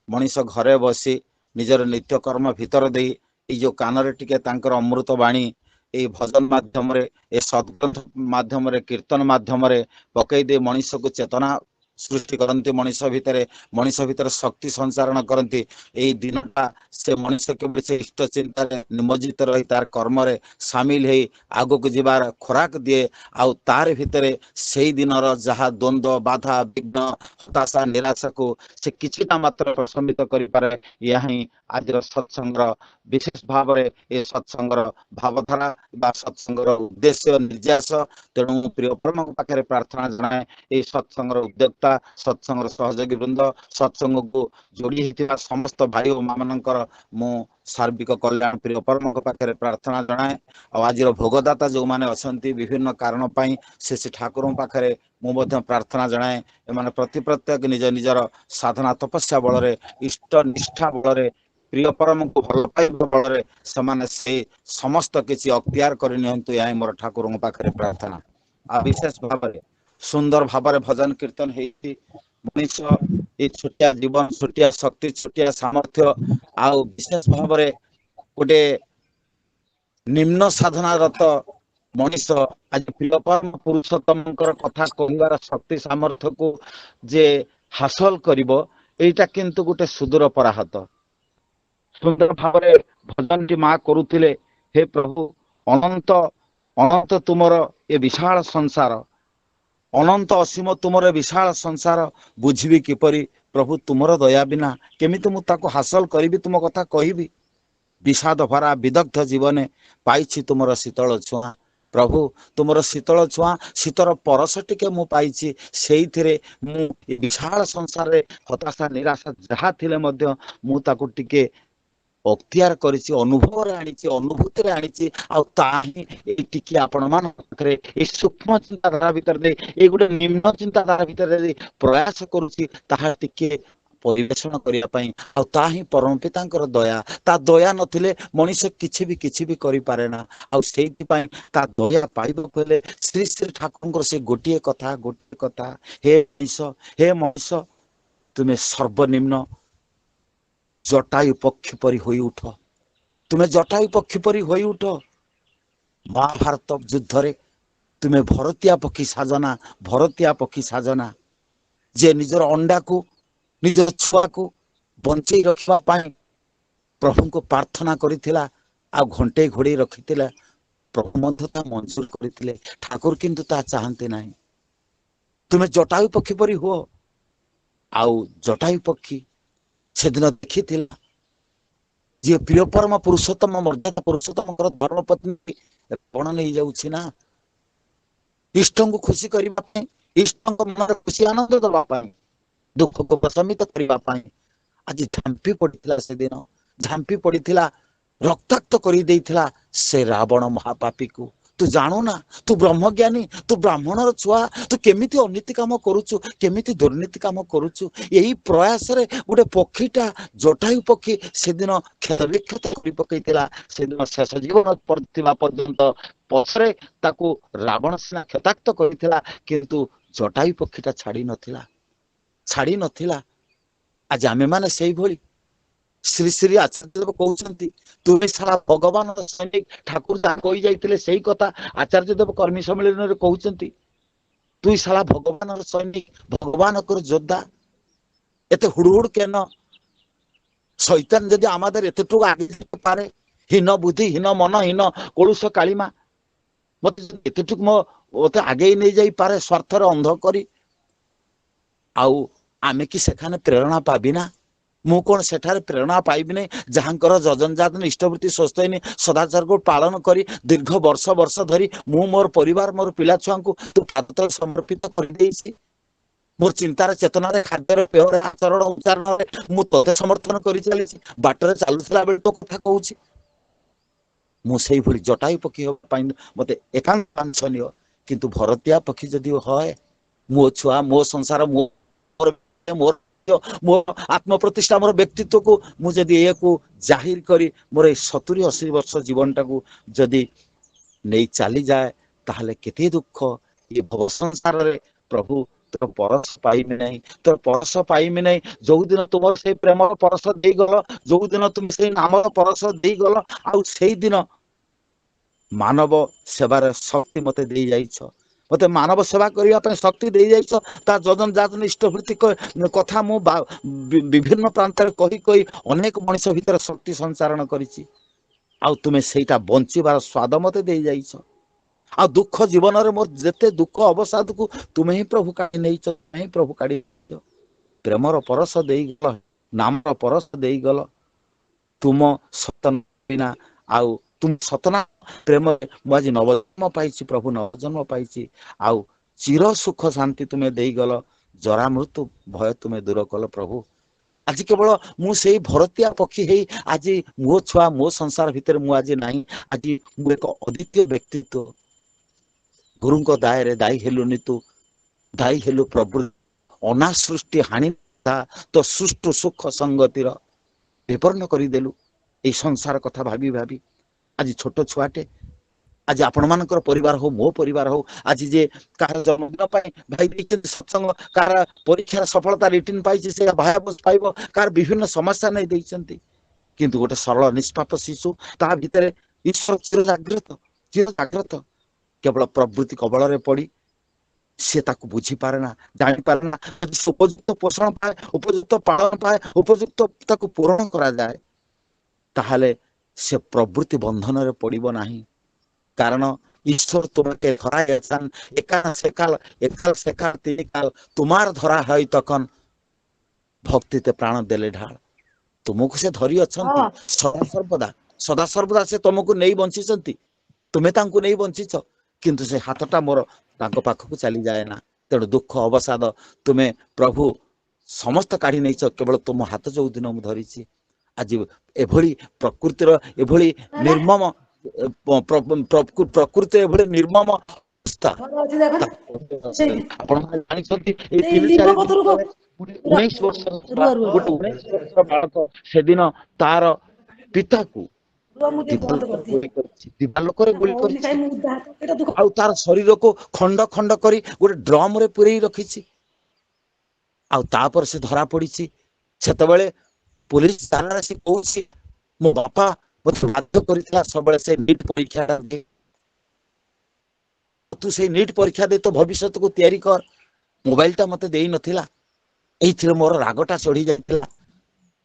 मनीष घरे बसी निजर नित्यकर्म भितर दे ये जो कानरे टिके तांकर अमृत बाणी ये भजन माध्यम ये सद्ग्रंथ माध्यम कीर्तन माध्यम पकई दे मनीष को चेतना सृष्टि करती मनीष भितर शक्ति संचारण करती यही दिनटा से मनीष के से इष्ट चिंता निमज्जित रही तार कर्म रे सामिल है आग को जीवार खोराक दिए आउ तार भितर से दिन जहाँ द्वंद्व बाधा विघ्न हताशा निराशा को से किछिटा मात्र प्रशमित कर यही आज सत्संग विशेष भाव में ये सत्संग भावधारा सत्संग उद्देश्य निर्यास तेणु प्रिय परम पाखे प्रार्थना जनाए ये सत्संग उद्योक्ता सत्संग सहयोगी वृंद सत्संग को जोड़ी होता समस्त भाई और माँ मानकर मु सार्विक कल्याण प्रिय परम पाखे प्रार्थना जनाए। आज भोगदाता जो मैंने अच्छा विभिन्न कारण से ठाकुर पाखे मुझे प्रार्थना जनाए एम प्रति प्रत्येक निज निजर साधना तपस्या बल इष्ट निष्ठा बल प्रिय परम को भल पाइबा बଳରେ ସେମାନେ ସେ ସମସ୍ତ କିଛି ଅକ୍ତିଆର କରି ନିଅନ୍ତୁ ଏହା ମୋର ଠାକୁରଙ୍କ ପାଖରେ ପ୍ରାର୍ଥନା। ଆଉ ବିଶେଷ ଭାବରେ ସୁନ୍ଦର ଭାବରେ ଭଜନ କୀର୍ତ୍ତନ ହେଇଛି। ମଣିଷ ଏ ଛୋଟିଆ ଜୀବନ, ଛୋଟିଆ ଶକ୍ତି, ଛୋଟିଆ ସାମର୍ଥ୍ୟ ଆଉ ବିଶେଷ ଭାବରେ ଗୋଟେ ନିମ୍ନ ସାଧନାରତ ମଣିଷ ଆଜି ପ୍ରିୟ ପରମ ପୁରୁଷୋତ୍ତମଙ୍କର କଥା କହିବାର ଶକ୍ତି ସାମର୍ଥ୍ୟକୁ ଯେ ହାସଲ କରିବ, ଏଇଟା କିନ୍ତୁ ଗୋଟେ ସୁଦୂର ପରାହତ। ସୁନ୍ଦର ଭାବରେ ଭଜନଟି ମା କରୁଥିଲେ, ହେ ପ୍ରଭୁ ଅନନ୍ତ ଅନନ୍ତ ତୁମର ଏ ବିଶାଳ ସଂସାର, ଅନନ୍ତ ଅସୀମ ତୁମର ବିଶାଳ ସଂସାର ବୁଝିବି କିପରି ପ୍ରଭୁ ତୁମର ଦୟା ବିନା କେମିତି ମୁଁ ତାକୁ ହାସଲ କରିବି, ତୁମ କଥା କହିବି। ବିଷାଦ ଭରା ବିଦଗ୍ଧ ଜୀବନେ ପାଇଛି ତୁମର ଶୀତଳ ଛୁଆଁ। ପ୍ରଭୁ ତୁମର ଶୀତଳ ଛୁଆଁ, ଶୀତର ପରଶ ଟିକେ ମୁଁ ପାଇଛି। ସେଇଥିରେ ମୁଁ ଏ ବିଶାଳ ସଂସାରରେ ହତାଶା ନିରାଶା ଯାହା ଥିଲେ ମଧ୍ୟ ମୁଁ ତାକୁ ଟିକେ ଅକ୍ତିଆର କରିଛି, ଅନୁଭବରେ ଆଣିଛି, ଅନୁଭୂତିରେ ଆଣିଛି। ଆଉ ତାହା ହିଁ ଏଇ ଟିକେ ଆପଣମାନଙ୍କ ପାଖରେ ଏଇ ସୂକ୍ଷ୍ମ ଚିନ୍ତାଧାରା ଭିତରେ ଦେଇ, ଏଇ ଗୋଟେ ନିମ୍ନ ଚିନ୍ତାଧାରା ଭିତରେ ଦେଇ ପ୍ରୟାସ କରୁଛି ତାହା ଟିକେ ପରିବେଷଣ କରିବା ପାଇଁ। ଆଉ ତା ହିଁ ପରମ ପିତାଙ୍କର ଦୟା। ତା ଦୟା ନଥିଲେ ମଣିଷ କିଛି ବି କରିପାରେ ନା। ଆଉ ସେଇଥିପାଇଁ ତା ଦୟା ପାଇବାକୁ ହେଲେ ଶ୍ରୀ ଶ୍ରୀ ଠାକୁରଙ୍କର ସେ ଗୋଟିଏ କଥା, ହେ ମଣିଷ ତୁମେ ସର୍ବନିମ୍ନ ଜଟାୟୁ ପକ୍ଷୀ ପରି ହୋଇ ଉଠ, ତୁମେ ଜଟାୟୁ ପକ୍ଷୀ ପରି ହୋଇ ଉଠ। ମହାଭାରତ ଯୁଦ୍ଧରେ ତୁମେ ଭରତିଆ ପକ୍ଷୀ ସାଜନା, ଭରତିଆ ପକ୍ଷୀ ସାଜନା, ଯେ ନିଜର ଅଣ୍ଡାକୁ ନିଜର ଛୁଆକୁ ବଞ୍ଚେଇ ରଖିବା ପାଇଁ ପ୍ରଭୁଙ୍କୁ ପ୍ରାର୍ଥନା କରିଥିଲା ଆଉ ଘଣ୍ଟେଇ ଘୋଡେଇ ରଖିଥିଲା। ପ୍ରଭୁ ମଧ୍ୟ ତା ମଞ୍ଜୁର କରିଥିଲେ, ଠାକୁର କିନ୍ତୁ ତାହା ଚାହାନ୍ତି ନାହିଁ। ତୁମେ ଜଟାୟୁ ପକ୍ଷୀ ପରି ହୁଅ। ଆଉ ଜଟାୟୁ ପକ୍ଷୀ ସେଦିନ ଦେଖିଥିଲା, ଯିଏ ପ୍ରିୟ ପରମ ପୁରୁଷୋତ୍ତମ ମର୍ଯ୍ୟାଦା ପୁରୁଷୋତ୍ତମଙ୍କର ଧର୍ମପତ୍ନୀ ରାବଣ ନେଇଯାଉଛି ନା, ଇଷ୍ଟଙ୍କୁ ଖୁସି କରିବା ପାଇଁ, ଇଷ୍ଟଙ୍କ ମନରେ ଖୁସି ଆନନ୍ଦ ଦେବା ପାଇଁ, ଦୁଃଖକୁ ପ୍ରଶମିତ କରିବା ପାଇଁ ଆଜି ଝାମ୍ପି ପଡିଥିଲା। ସେଦିନ ଝାମ୍ପି ପଡିଥିଲା, ରକ୍ତାକ୍ତ କରିଦେଇଥିଲା ସେ ରାବଣ ମହାପାପୀକୁ। ତୁ ଜାଣୁନା, ତୁ ବ୍ରହ୍ମଜ୍ଞାନୀ, ତୁ ବ୍ରାହ୍ମଣର ଛୁଆ, ତୁ କେମିତି ଅନୀତି କାମ କରୁଛୁ, କେମିତି ଦୁର୍ନୀତି କାମ କରୁଛୁ। ଏହି ପ୍ରୟାସରେ ଗୋଟେ ପକ୍ଷୀଟା, ଜଟାୟୁ ପକ୍ଷୀ ସେଦିନ କ୍ଷତ ବିକ୍ଷତ କରି ପକେଇଥିଲା। ସେଦିନ ଶେଷ ଜୀବନ ଥିବା ପର୍ଯ୍ୟନ୍ତ ପଛରେ ତାକୁ ରାବଣ ସିନା କ୍ଷତାକ୍ତ କରିଥିଲା, କିନ୍ତୁ ଜଟାୟୁ ପକ୍ଷୀଟା ଛାଡି ନଥିଲା। ଆଜି ଆମେମାନେ ସେଇଭଳି। ଶ୍ରୀ ଶ୍ରୀ ଆଚାର୍ଯ୍ୟଦେବ କହୁଛନ୍ତି, ତୁମେ ସାରା ଭଗବାନର ସୈନିକ। ଠାକୁର ଯାହା କହି ଯାଇଥିଲେ ସେଇ କଥା ଆଚାର୍ଯ୍ୟଦେବ କର୍ମୀ ସମ୍ମିଳନୀରେ କହୁଛନ୍ତି, ତୁଇ ସାରା ଭଗବାନର ସୈନିକ, ଭଗବାନଙ୍କର ଯୋଦ୍ଧା। ଏତେ ହୁଡୁହୁଡ କେନ? ଶୈତାନ ଯଦି আমাদের এতটুকু আগে যেতে পারে, হীন বুদ্ধি, হীন মন, হীন কলুষ কালিমা মতে এতটুকু মতে আগেই নেই যাই পারে স্বার্থরে অন্ধ করি, ଆଉ ଆମେ କି ସେখানে ପ୍ରେରଣା ପାବି ନା? ମୁଁ କଣ ସେଠାରେ ପ୍ରେରଣା ପାଇବି ନାହିଁ, ଯାହାଙ୍କର ଯଜନଯାତନ ଇଷ୍ଟବୃତ୍ତି ସ୍ୱସ୍ତୟିନୀ ସଦାଚାରକୁ ପାଳନ କରି ଦୀର୍ଘ ବର୍ଷ ଧରି ମୁଁ ମୋର ପରିବାର, ମୋର ପିଲା ଛୁଆଙ୍କୁ ତୁ ପାଦ ତଳେ ସମର୍ପିତ କରିଦେଇଛି। ମୋର ଚିନ୍ତାରେ, ଚେତନାରେ, ଖାଦ୍ୟରେ, ପେୟରେ, ଆଚରଣ ଉଚ୍ଚାରଣରେ ମୁଁ ତତେ ସମର୍ଥନ କରି ଚାଲିଛି। ବାଟରେ ଚାଲୁଥିଲା ବେଳେ ତୋ କଥା କହୁଛି। ମୁଁ ସେଇଭଳି ଜଟାୟୁ ପକ୍ଷୀ ହେବା ପାଇଁ ମତେ ଏକାନ୍ତ ବାଞ୍ଛନୀୟ। କିନ୍ତୁ ଭରତିଆ ପକ୍ଷୀ ଯଦି ହଏ, ମୋ ଛୁଆ, ମୋ ସଂସାର, ମୋ ଆତ୍ମ ପ୍ରତିଷ୍ଠା, ମୋର ବ୍ୟକ୍ତିତ୍ୱକୁ ମୁଁ ଯଦି ଏହାକୁ ଜାହିର କରି ମୋର ଏଇ 70-80 ବର୍ଷ ଜୀବନଟାକୁ ଯଦି ନେଇ ଚାଲିଯାଏ, ତାହେଲେ କେତେ ଦୁଃଖ ଏ ଭବ ସଂସାରରେ। ପ୍ରଭୁ ତୋର ପରଶ ପାଇମି ନାହିଁ, ତୋର ପରଶ ପାଇମି ନାହିଁ। ଯୋଉଦିନ ତୁମର ସେଇ ପ୍ରେମର ପରଶ ଦେଇଗଲ, ଯୋଉଦିନ ତୁମେ ସେଇ ନାମର ପରଶ ଦେଇଗଲ, ଆଉ ସେଇଦିନ ମାନବ ସେବାର ଶକ୍ତି ମତେ ଦେଇ ଯାଇଛ, ମତେ ମାନବ ସେବା କରିବା ପାଇଁ ଶକ୍ତି ଦେଇ ଯାଇଛ। ତା ଯଜନଯାତନ ଇଷ୍ଟବୃତ୍ତି କଥା ମୁଁ ବିଭିନ୍ନ ପ୍ରାନ୍ତରେ କହି ଅନେକ ମଣିଷ ଭିତରେ ଶକ୍ତି ସଞ୍ଚାରଣ କରିଛି। ଆଉ ତୁମେ ସେଇଟା ବଞ୍ଚିବାର ସ୍ୱାଦ ମତେ ଦେଇ ଯାଇଛ। ଆଉ ଦୁଃଖ ଜୀବନରେ ମୋର ଯେତେ ଦୁଃଖ ଅବସାଦକୁ ତୁମେ ହିଁ ପ୍ରଭୁ କାଢି ନେଇଛ, ତୁମେ ହିଁ ପ୍ରଭୁ କାଢି ନେଇଛ। ପ୍ରେମର ପରଶ ଦେଇଗଲ, ନାମର ପରଶ ଦେଇଗଲ। ତୁମ ସତନ ବିନା ଆଉ ତୁମ ସତନା ପ୍ରେମରେ ମୁଁ ଆଜି ନବଜନ୍ମ ପାଇଛି, ପ୍ରଭୁ ନବଜନ୍ମ ପାଇଛି। ଆଉ ଚିର ସୁଖ ଶାନ୍ତି ତୁମେ ଦେଇଗଲ, ଜରା ମୃତ୍ୟୁ ଭୟ ତୁମେ ଦୂର କଲ ପ୍ରଭୁ। ଆଜି କେବଳ ମୁଁ ସେଇ ଭରତିଆ ପକ୍ଷୀ ହେଇ ଆଜି ମୋ ଛୁଆ, ମୋ ସଂସାର ଭିତରେ ମୁଁ ଆଜି ନାହିଁ। ଆଜି ମୁଁ ଏକ ଅଦ୍ୱିତୀୟ ବ୍ୟକ୍ତିତ୍ୱ। ଗୁରୁଙ୍କ ଦାୟରେ ଦାୟୀ ହେଲୁନି ତୁ, ଦାୟୀ ହେଲୁ ପ୍ରଭୁ। ଅନାସୃଷ୍ଟି ହାଣି ତ ସୁଷ୍ଠୁ ସୁଖ ସଙ୍ଗତିର ବିପନ୍ନ କରିଦେଲୁ এই ସଂସାର କଥା ଭାବି ଭାବି। ଆଜି ଛୋଟ ଛୁଆଟେ, ଆଜି ଆପଣମାନଙ୍କର ପରିବାର ହଉ ମୋ ପରିବାର ହଉ, ଆଜି ଯେ କାହାର ଜନ୍ମଦିନ ପାଇଁ ଭାଇ ଦେଇଛନ୍ତି ସତ୍ସଙ୍ଗ, କାହାର ପରୀକ୍ଷାର ସଫଳତା ରିଟିନ୍ ପାଇଛି ସେ ଭାୟାବସ ପାଇବ, କାହାର ବିଭିନ୍ନ ସମସ୍ୟା ନେଇ ଦେଇଛନ୍ତି, କିନ୍ତୁ ଗୋଟେ ସରଳ ନିଷ୍ପାପ ଶିଶୁ ତା ଭିତରେ ଈଶ୍ୱର ଚିର ଜାଗ୍ରତ କେବଳ ପ୍ରବୃତ୍ତି କବଳରେ ପଡି ସେ ତାକୁ ବୁଝିପାରେ ନା, ଜାଣିପାରେ ନା। ଉପଯୁକ୍ତ ପୋଷଣ ପାଏ, ଉପଯୁକ୍ତ ପାଳନ ପାଏ, ଉପଯୁକ୍ତ ତାକୁ ପୂରଣ କରାଯାଏ, ତାହେଲେ ସେ ପ୍ରବୃତ୍ତି ବନ୍ଧନରେ ପଡିବ ନାହିଁ। কারণ ঈশ্বর তোমাকে ধরা গেছেন একাল সেকাল তিনি কাল তোমার ধরা হয় তখন ভক্তিতে প্রাণ দেলে ঢাল। ତୁମକୁ ସେ ଧରି ଅଛନ୍ତି ସଦା ସର୍ବଦା ସେ ତମକୁ ନେଇ ବଞ୍ଚିଛନ୍ତି, ତୁମେ ତାଙ୍କୁ ନେଇ ବଞ୍ଚିଛ, କିନ୍ତୁ ସେ ହାତଟା ମୋର ତାଙ୍କ ପାଖକୁ ଚାଲିଯାଏ ନା। ତେଣୁ ଦୁଃଖ ଅବସାଦ ତୁମେ ପ୍ରଭୁ ସମସ୍ତ କାଢି ନେଇଛ, କେବଳ ତୁମ ହାତ ଯୋଉଦିନ ମୁଁ ଧରିଛି। ଆଜି ଏଭଳି ପ୍ରକୃତିର ଏଭଳି ନିର୍ମମ ପ୍ରକୃତି ଏଭଳି ନିର୍ମମ ଅବସ୍ଥା ଆପଣ ଜାଣିଛନ୍ତି। ଏଇ 3-4 ଦିନ ତଳେ 19 ବର୍ଷର ବାଳକ ସେଦିନ ତାର ପିତାକୁ ଦିବାଲୋକରେ ଗୁଳି କରିଛି, ଆଉ ତାର ଶରୀରକୁ ଖଣ୍ଡ ଖଣ୍ଡ କରି ଗୋଟେ ଡ୍ରମ ରେ ପୁରେଇ ରଖିଛି, ଆଉ ତାପରେ ସେ ଧରା ପଡିଛି। ସେତେବେଳେ ପୁଲିସ ଥାନାରେ ସେ କହୁଛି ମୋ ବାପା ମତେ ବାଧ୍ୟ କରିଥିଲା ସବୁବେଳେ ସେ ନିଟ୍ ପରୀକ୍ଷାଟା ଦେ, ତୁ ସେଇ ନିଟ୍ ପରୀକ୍ଷା ଦେଇ ତୋ ଭବିଷ୍ୟତକୁ ତିଆରି କର। ମୋବାଇଲଟା ମତେ ଦେଇ ନଥିଲା, ଏଇଥିରେ ମୋର ରାଗଟା ଚଢି ଯାଇଥିଲା।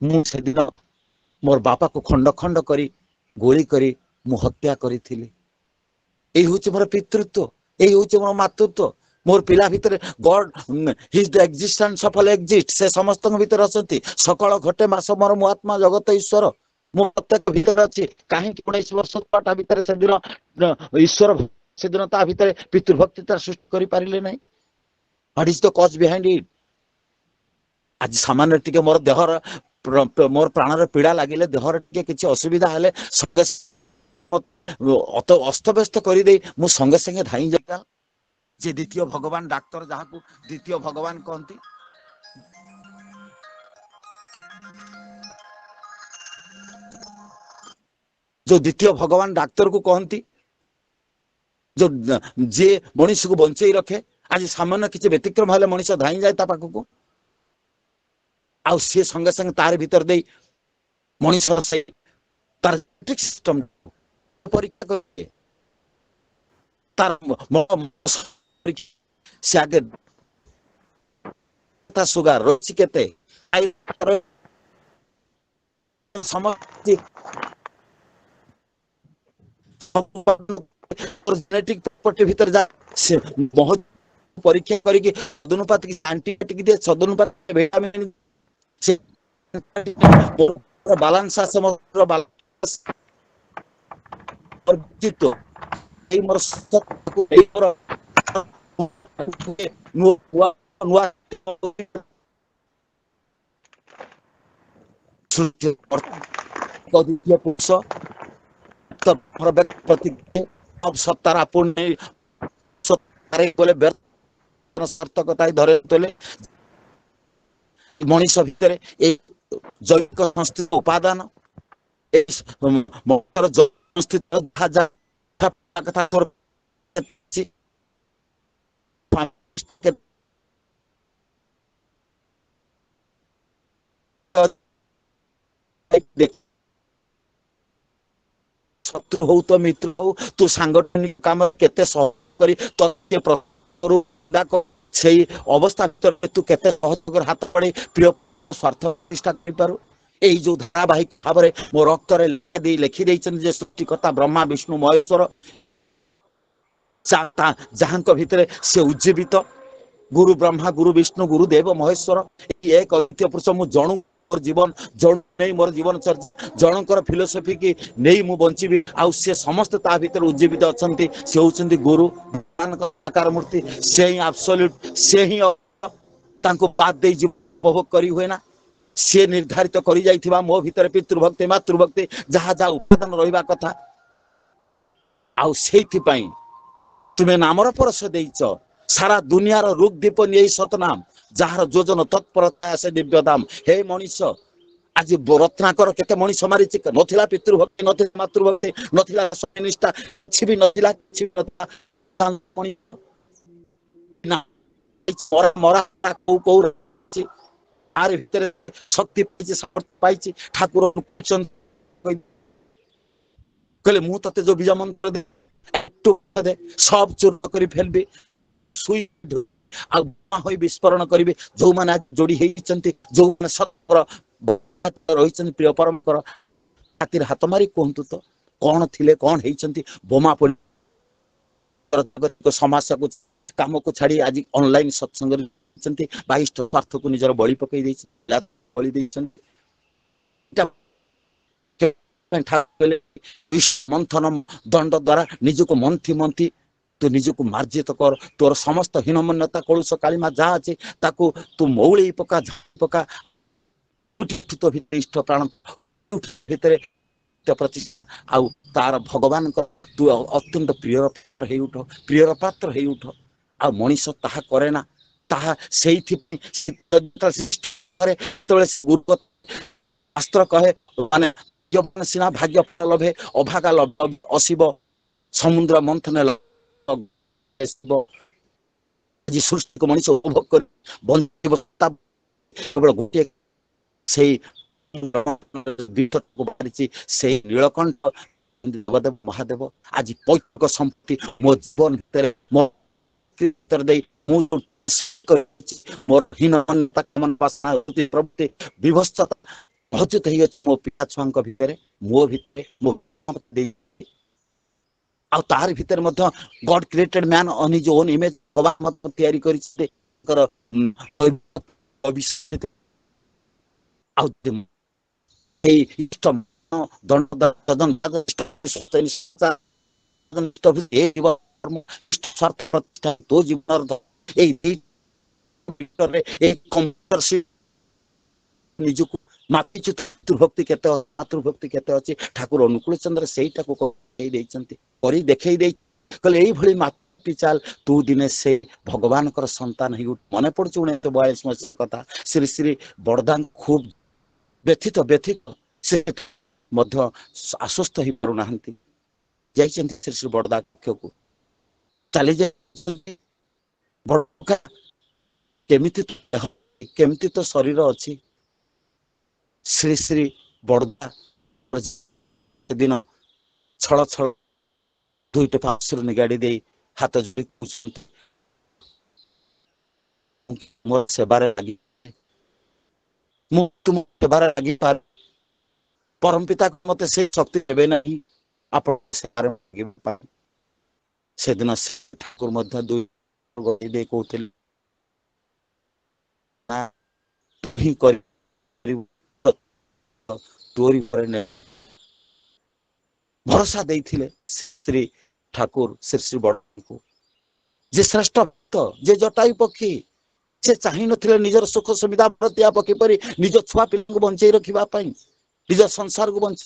ମୁଁ ସେଦିନ ମୋର ବାପାକୁ ଖଣ୍ଡ ଖଣ୍ଡ କରି ଗୁଳି କରି ମୁଁ ହତ୍ୟା କରିଥିଲି। ଏଇ ହଉଛି ମୋର ପିତୃତ୍ୱ, ଏଇ ହଉଛି ମୋର ମାତୃତ୍ୱ। ମୋର ପିଲା ଭିତରେ God is the existence of all exist, ସେ ସମସ୍ତଙ୍କ ଭିତରେ ଅଛନ୍ତି। ସକଳ ଘଟେ ମାସ ମୋର ମୁଁ ଆତ୍ମା ଜଗତ ଈଶ୍ୱର, ମୁଁ ପ୍ରତ୍ୟେକ ଭିତରେ ଅଛି। କାହିଁକି 19 ବର୍ଷ ତା ଭିତରେ ସେଦିନ ଈଶ୍ୱର ସେଦିନ ତା ଭିତରେ ପିତୃଭକ୍ତି ତାର ସୃଷ୍ଟି କରିପାରିଲେ ନାହିଁ? What is the cause behind it? ଆଜି ସାମାନ୍ୟ ଟିକେ ମୋର ଦେହର ମୋର ପ୍ରାଣର ପୀଡା ଲାଗିଲେ, ଦେହର ଟିକେ କିଛି ଅସୁବିଧା ହେଲେ ଅସ୍ତବ୍ୟସ୍ତ କରିଦେଇ ମୁଁ ସଙ୍ଗେ ସଙ୍ଗେ ଧାଇଁ ଯାଇଥାଏ। ଯେ ଦ୍ୱିତୀୟ ଭଗବାନ ଡାକ୍ତର, ଯାହାକୁ ଦ୍ୱିତୀୟ ଭଗବାନ କହନ୍ତି, ଯୋଉ ଦ୍ୱିତୀୟ ଭଗବାନ ଡାକ୍ତରକୁ କହନ୍ତି, ଯୋଉ ଯିଏ ମଣିଷକୁ ବଞ୍ଚେଇ ରଖେ। ଆଜି ସାମାନ୍ୟ କିଛି ବ୍ୟତିକ୍ରମ ହେଲେ ମଣିଷ ଧାଇଁ ଯାଏ ତା ପାଖକୁ, ଆଉ ସିଏ ସଙ୍ଗେ ସଙ୍ଗେ ତାର ଭିତରେ ଦେଇ ମଣିଷ ସେ ତାର ସିଷ୍ଟମ ପରୀକ୍ଷା କରେ। ତାର ସେ ଆଗେ ତା ସୁଗାର ରହୁଛି କେତେ, ଭିତରେ ଯା ସେ ବହୁତ ପରୀକ୍ଷା କରିକି ସଦନୁପାତ ଆଣ୍ଟିବାୟୋଟିକ ଦିଏ, ସଦନୁପାତ ଭିଟାମିନ ସେ ବାଲାନ୍ସ ଆସେ ଏଇ ମୋର ନୂଆ ଦ୍ୱିତୀୟ ପୁରୁଷ ପ୍ରତି ସତ୍ତାର ଆପଣ ସାର୍ଥକତା ଧରେ ତୋଲେ। ମଣିଷ ଭିତରେ ଏଇ ଜୈବିକ ସଂସ୍କୃତି ଉପାଦାନ ଶତ୍ରୁ ହଉ ତ ମିତ୍ର ହଉ, ତୁ ସାଙ୍ଗଠନିକ କାମ କେତେ ସହଜ କରି ସେଇ ଅବସ୍ଥା ଭିତରେ ତୁ କେତେ ସହଯୋଗର ହାତ ବଢେଇ ପ୍ରିୟ ସ୍ୱାର୍ଥ ପ୍ରତିଷ୍ଠା କରିପାରୁ। ଏଇ ଯୋଉ ଧାରାବାହିକ ଭାବରେ ମୋ ରକ୍ତରେ ଲେଖି ଦେଇଛନ୍ତି ଯେ ସୃଷ୍ଟିକର୍ତ୍ତା ବ୍ରହ୍ମା ବିଷ୍ଣୁ ମହେଶ୍ୱର, ଯାହାଙ୍କ ଭିତରେ ସେ ଉଜ୍ଜୀବିତ ଗୁରୁ ବ୍ରହ୍ମା ଗୁରୁ ବିଷ୍ଣୁ ଗୁରୁ ଦେବ ମହେଶ୍ୱର, ଏକ ଦ୍ୱିତୀୟ ପୁରୁଷ। ମୁଁ ଜଣୁ ମୋର ଜୀବନ ଜଣୁ ନେଇ ମୋର ଜୀବନ ଜଣଙ୍କର ଫିଲୋସଫି କି ନେଇ ମୁଁ ବଞ୍ଚିବି, ଆଉ ସେ ସମସ୍ତେ ତା ଭିତରେ ଉଜ୍ଜୀବିତ ଅଛନ୍ତି। ସେ ହଉଛନ୍ତି ଗୁରୁ ସାକାର ମୂର୍ତ୍ତି, ସେ ହିଁ ଆବସଲ୍ୟୁଟ, ସେ ହିଁ ତାଙ୍କୁ ବାଦ ଦେଇ ଉପଭୋଗ କରି ହୁଏ ନା। ସେ ନିର୍ଦ୍ଧାରିତ କରି ଯାଇଥିବା ମୋ ଭିତରେ ପିତୃଭକ୍ତି ମାତୃଭକ୍ତି ଯାହା ଯାହା ଉପାଦାନ ରହିବା କଥା, ଆଉ ସେଇଥିପାଇଁ ତୁମେ ନାମର ପରଶ ଦେଇଛ। ସାରା ଦୁନିଆର ରୁକ୍ ଦୀପ ନେଇ ସତନାମ, ଯାହାର ଯୋଜନ ତତ୍ପରତା ସେ ଦିବ୍ୟ ଧାମ। ହେ ମଣିଷ, आज रत्नाकर केते मनीष मारिछि नथिला पितृभक्ति नथिला मातृभक्ति नथिला स्वनिष्ठा କିଛି ବି ନଥିଲା मरा कोउ कोउ आर भितर शक्ति पाइछि सामर्थ्य पाइछि ठाकुर कहले मु तते जो बीज मंत्र दे सब चूर्ण करी फेलबी सुई आ होई विस्फोरण करिवे जो माने जोड़ी हेइचंती जो माने सतर रहिचंती प्रिय परमकर हातिर हाथ मारी कहंतु तो कौन थिले कौन हेइचंती बोमा पो समाज को काम को छाड़ी आज ऑनलाइन सत्संग 22 स्वार्थ को निजर बलि पकई देछि बलि देछंती मंथन दंड द्वारा निजको मंथी मंथी तू निजको मार्जित कर तोर समस्त हीनमन्यता कलुष कालीमा जा अछि ताकू तू मौली पका पका तो इष्ट प्राण भितरे प्रति आउ तार भगवान तू अत्यंत प्रिय हे उठ प्रिय पात्र हे उठ आ मनीष ताहा करे ना ताहा सेइथि शास्त्र कहे माने सिना भाग्य लभे अभागा लभ अशिव समुद्र मंथन सृष्टि को मनीष उपभोग कर केवल गोटे से नीलकंठ देवदेव महादेव आज पैतृक संपत्ति मो जीवन भितर मोर हीनता प्रवृत्ति विभत्सता भजित मो पिता छुआ भितर मो भितर मो आ तार भितर God created man on his own image भगवान तैयारी करिछि तो जीवन निजको मातृभक्ति केते मातृभक्ति केते अछि ठाकुर अनुकूल चंद्र सेईटा को कहि दैछंती करि देखै दै कहले एई भली मातृ चाल तू दिने से भगवान कर संतान ही मने पड़छ 1942 मसीह कथा श्री श्री बड़दान खूब व्यथित व्यथित से मध्य आश्वस्त ही परुनाहंती जाइछंती श्री श्री बड़दा को चली जाय बड़का केमिति तो शरीर अछि श्री श्री बड़दा दिन छल छल दुईटे पार्श्व निगाड़ी दे हाथ जोड़ी मोर सेबार लगी तुम सेबार लगी पार परम पिता मते से शक्ति देबे नहीं आप सेबार लगी पार से दिन ठाकुर मध्य दुई गई दे कहते ना ही कर तोरी भरोसा देथिले श्री ठाकुर श्री श्री बड़ को जे श्रेष्ठ भक्त जे जटायु पक्षी से चाहि नथिले निजर सुख सुविधा प्रतिया पक्षी परि निज छुआ पिला को बंचै रखिबा पई निज संसार को बंच